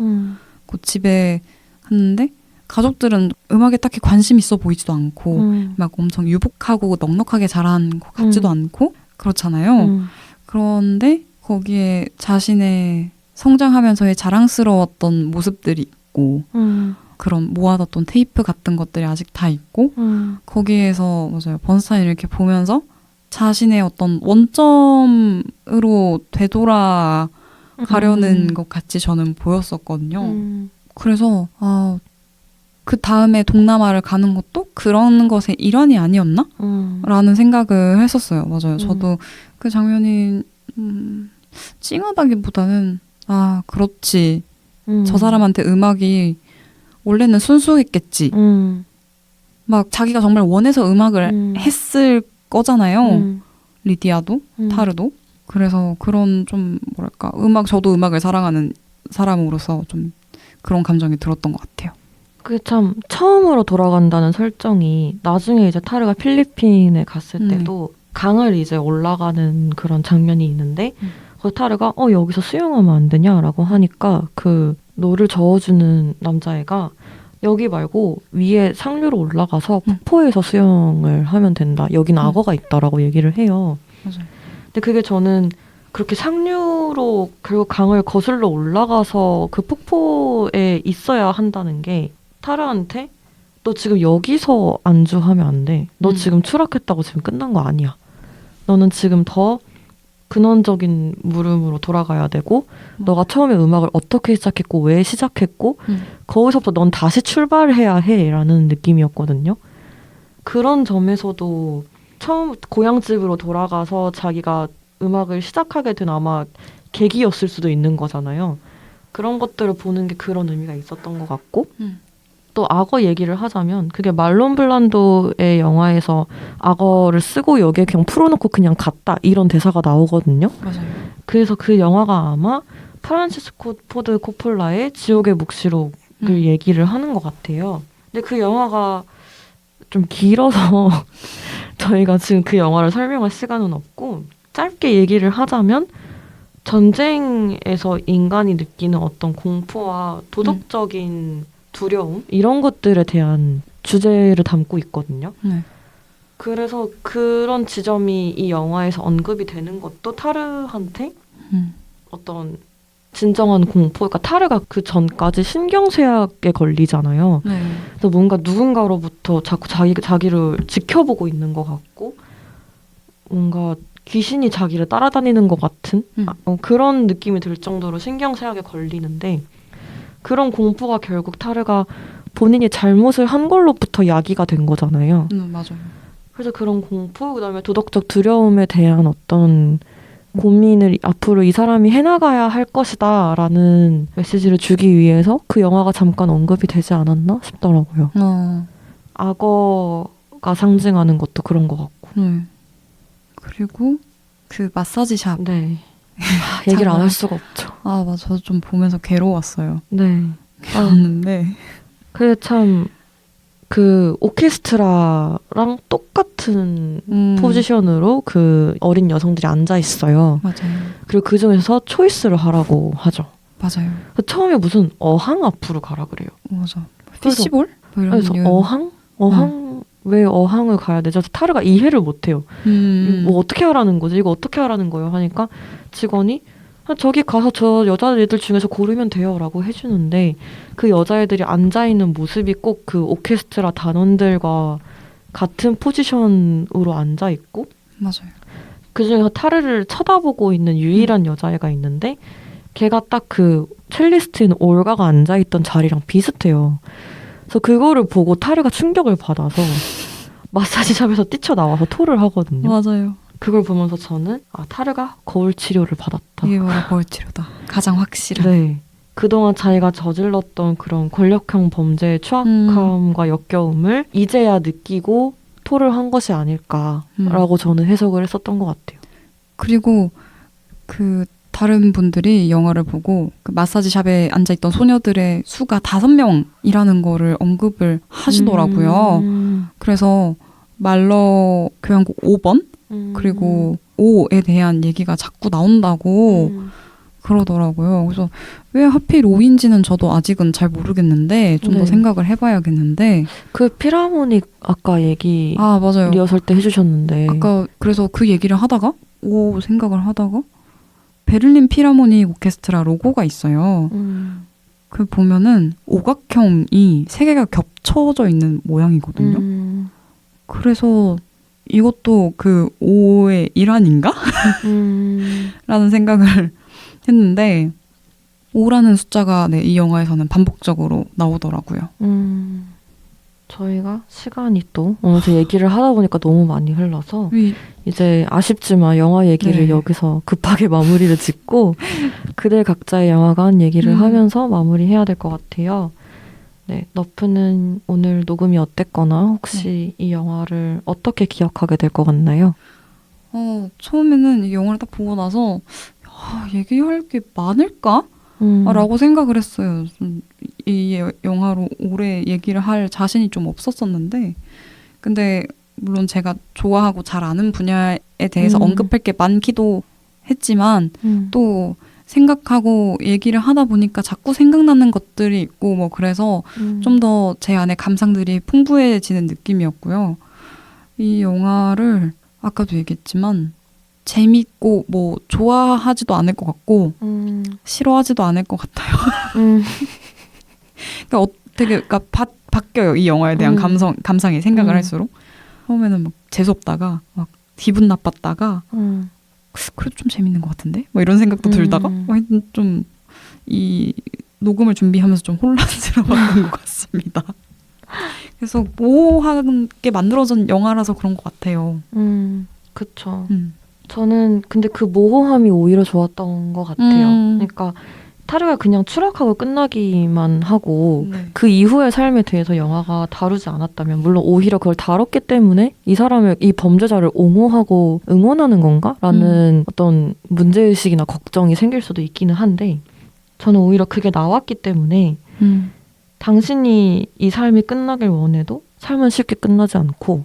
그 집에 갔는데 가족들은 음악에 딱히 관심 있어 보이지도 않고 막 엄청 유복하고 넉넉하게 자란 것 같지도 않고 그렇잖아요. 그런데 거기에 자신의 성장하면서의 자랑스러웠던 모습들이 있고 그런 모아뒀던 테이프 같은 것들이 아직 다 있고 거기에서 맞아요. 번스타인을 이렇게 보면서 자신의 어떤 원점으로 되돌아가려는 것 같이 저는 보였었거든요. 그래서 그 다음에 동남아를 가는 것도 그런 것의 일환이 아니었나? 라는 생각을 했었어요. 맞아요. 저도 그 장면이 찡하다기보다는 그렇지. 저 사람한테 음악이 원래는 순수했겠지. 막 자기가 정말 원해서 음악을 했을 거잖아요. 리디아도 타르도. 그래서 그런 좀 뭐랄까 저도 음악을 사랑하는 사람으로서 좀 그런 감정이 들었던 것 같아요. 그게 참 처음으로 돌아간다는 설정이 나중에 이제 타르가 필리핀에 갔을 때도 강을 이제 올라가는 그런 장면이 있는데 그 타르가 여기서 수영하면 안 되냐라고 하니까 그 노를 저어주는 남자애가 여기 말고 위에 상류로 올라가서 폭포에서 수영을 하면 된다. 여긴 악어가 있다라고 얘기를 해요. 맞아요. 근데 그게 저는 그렇게 상류로 결국 강을 거슬러 올라가서 그 폭포에 있어야 한다는 게 타르한테 너 지금 여기서 안주하면 안 돼. 너 지금 추락했다고 지금 끝난 거 아니야. 너는 지금 더 근원적인 물음으로 돌아가야 되고 너가 처음에 음악을 어떻게 시작했고 왜 시작했고 거기서부터 넌 다시 출발해야 해라는 느낌이었거든요. 그런 점에서도 처음 고향집으로 돌아가서 자기가 음악을 시작하게 된 아마 계기였을 수도 있는 거잖아요. 그런 것들을 보는 게 그런 의미가 있었던 것 같고 또 악어 얘기를 하자면 그게 말론 블란도의 영화에서 악어를 쓰고 여기에 그냥 풀어놓고 그냥 갔다 이런 대사가 나오거든요. 맞아요. 그래서 그 영화가 아마 프란시스코 포드 코폴라의 지옥의 묵시록을 얘기를 하는 것 같아요. 근데 그 영화가 좀 길어서 저희가 지금 그 영화를 설명할 시간은 없고 짧게 얘기를 하자면 전쟁에서 인간이 느끼는 어떤 공포와 도덕적인 두려움 이런 것들에 대한 주제를 담고 있거든요. 그래서 그런 지점이 이 영화에서 언급이 되는 것도 타르한테 어떤 진정한 공포, 그러니까 타르가 그 전까지 신경쇠약에 걸리잖아요. 그래서 뭔가 누군가로부터 자꾸 자기를 지켜보고 있는 것 같고 뭔가 귀신이 자기를 따라다니는 것 같은 그런 느낌이 들 정도로 신경쇠약에 걸리는데 그런 공포가 결국 타르가 본인이 잘못을 한 걸로부터 야기가 된 거잖아요. 맞아요. 그래서 그런 공포, 그다음에 도덕적 두려움에 대한 어떤 고민을 앞으로 이 사람이 해나가야 할 것이다 라는 메시지를 주기 위해서 그 영화가 잠깐 언급이 되지 않았나 싶더라고요. 악어가 상징하는 것도 그런 것 같고. 그리고 그 마사지샵. 네. 얘기를 안 할 수가 없죠. 맞아. 저도 좀 보면서 괴로웠어요. 네. 괴로웠는데. 그게 참, 그, 오케스트라랑 똑같은 포지션으로 그 어린 여성들이 앉아 있어요. 맞아요. 그리고 그 중에서 초이스를 하라고 하죠. 맞아요. 처음에 무슨 어항 앞으로 가라 그래요. 맞아. 피시볼? 그래서 어항? 왜 어항을 가야 되죠? 타르가 이해를 못해요. 뭐 어떻게 하라는 거지? 이거 어떻게 하라는 거예요? 하니까 직원이 저기 가서 저 여자애들 중에서 고르면 돼요 라고 해주는데 그 여자애들이 앉아있는 모습이 꼭 그 오케스트라 단원들과 같은 포지션으로 앉아있고 맞아요. 그중에서 타르를 쳐다보고 있는 유일한 여자애가 있는데 걔가 딱 그 첼리스트인 올가가 앉아있던 자리랑 비슷해요. 그래서 그거를 보고 타르가 충격을 받아서 마사지샵에서 뛰쳐나와서 토를 하거든요. 맞아요. 그걸 보면서 저는 타르가 거울 치료를 받았다. 이게 바로 거울 치료다. 가장 확실한. 네. 그동안 자기가 저질렀던 그런 권력형 범죄의 추악함과 역겨움을 이제야 느끼고 토를 한 것이 아닐까라고 저는 해석을 했었던 것 같아요. 그리고 그 다른 분들이 영화를 보고 그 마사지샵에 앉아있던 소녀들의 수가 5명이라는 거를 언급을 하시더라고요. 그래서 말러 교향곡 5번 그리고 5에 대한 얘기가 자꾸 나온다고 그러더라고요. 그래서 왜 하필 5인지는 저도 아직은 잘 모르겠는데 좀 더 네. 생각을 해봐야겠는데 그 필하모닉 아까 얘기 맞아요. 리허설 때 해주셨는데 아까 그래서 그 얘기를 하다가 생각을 하다가 베를린 필하모닉 오케스트라 로고가 있어요. 그 보면은 오각형이 3개가 겹쳐져 있는 모양이거든요. 그래서 이것도 그 5의 일환인가? 라는 생각을 했는데 5라는 숫자가 이 영화에서는 반복적으로 나오더라고요. 저희가 시간이 또 어느새 얘기를 하다 보니까 너무 많이 흘러서 이제 아쉽지만 영화 얘기를 네. 여기서 급하게 마무리를 짓고 그들 각자의 영화관 얘기를 하면서 마무리해야 될 것 같아요. 네, 너프는 오늘 녹음이 어땠거나 혹시 이 영화를 어떻게 기억하게 될 것 같나요? 처음에는 이 영화를 딱 보고 나서 얘기할 게 많을까? 라고 생각을 했어요. 이 영화로 오래 얘기를 할 자신이 좀 없었었는데 근데 물론 제가 좋아하고 잘 아는 분야에 대해서 언급할 게 많기도 했지만 또 생각하고 얘기를 하다 보니까 자꾸 생각나는 것들이 있고 뭐 그래서 좀 더 제 안에 감상들이 풍부해지는 느낌이었고요. 이 영화를 아까도 얘기했지만 재밌고 뭐 좋아하지도 않을 것 같고 싫어하지도 않을 것 같아요. 그러니까 바뀌어요. 이 영화에 대한 감상이 생각을 할수록 처음에는 막 재수없다가 막 기분 나빴다가 그래도 좀 재밌는 것 같은데 뭐 이런 생각도 들다가 좀 이 녹음을 준비하면서 좀 혼란스러웠던 것 같습니다. 그래서 모호하게 만들어진 영화라서 그런 것 같아요. 그쵸. 저는 근데 그 모호함이 오히려 좋았던 것 같아요. 그러니까 타르가 그냥 추락하고 끝나기만 하고 그 이후의 삶에 대해서 영화가 다루지 않았다면 물론 오히려 그걸 다뤘기 때문에 이 사람을 이 범죄자를 옹호하고 응원하는 건가? 라는 어떤 문제의식이나 걱정이 생길 수도 있기는 한데 저는 오히려 그게 나왔기 때문에 당신이 이 삶이 끝나길 원해도 삶은 쉽게 끝나지 않고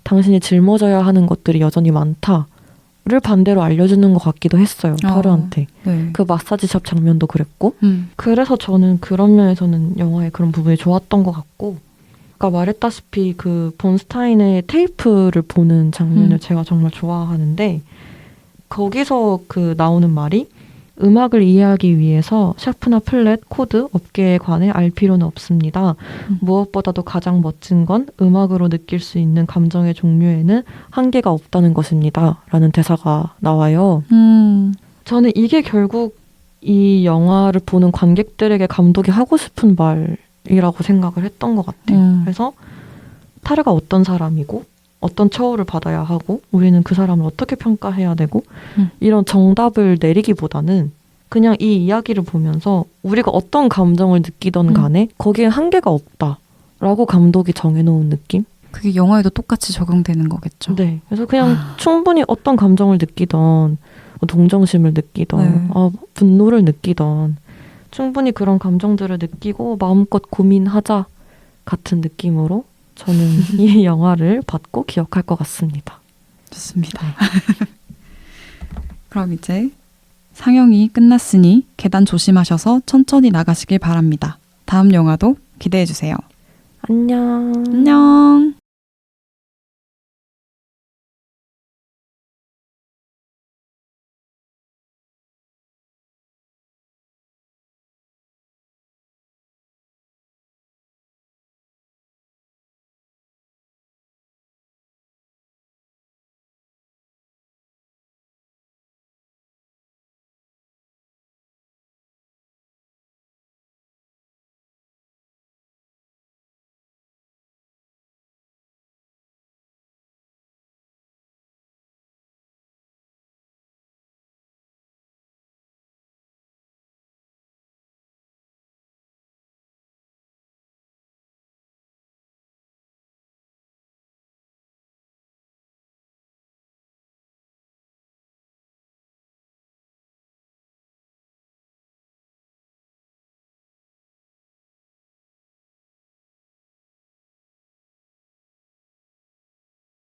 당신이 짊어져야 하는 것들이 여전히 많다. 를 반대로 알려주는 것 같기도 했어요. 타르한테. 네. 그 마사지샵 장면도 그랬고 그래서 저는 그런 면에서는 영화의 그런 부분이 좋았던 것 같고 아까 말했다시피 그 본스타인의 테이프를 보는 장면을 제가 정말 좋아하는데 거기서 그 나오는 말이 음악을 이해하기 위해서 샤프나 플랫, 코드, 업계에 관해 알 필요는 없습니다. 무엇보다도 가장 멋진 건 음악으로 느낄 수 있는 감정의 종류에는 한계가 없다는 것입니다. 라는 대사가 나와요. 저는 이게 결국 이 영화를 보는 관객들에게 감독이 하고 싶은 말이라고 생각을 했던 것 같아요. 그래서 타르가 어떤 사람이고 어떤 처우를 받아야 하고 우리는 그 사람을 어떻게 평가해야 되고 이런 정답을 내리기보다는 그냥 이 이야기를 보면서 우리가 어떤 감정을 느끼던 간에 거기에 한계가 없다라고 감독이 정해놓은 느낌? 그게 영화에도 똑같이 적용되는 거겠죠. 네. 그래서 그냥 충분히 어떤 감정을 느끼던 동정심을 느끼던 분노를 느끼던 충분히 그런 감정들을 느끼고 마음껏 고민하자 같은 느낌으로 저는 이 영화를 봤고 기억할 것 같습니다. 좋습니다. 그럼 이제 상영이 끝났으니 계단 조심하셔서 천천히 나가시길 바랍니다. 다음 영화도 기대해주세요. 안녕. 안녕.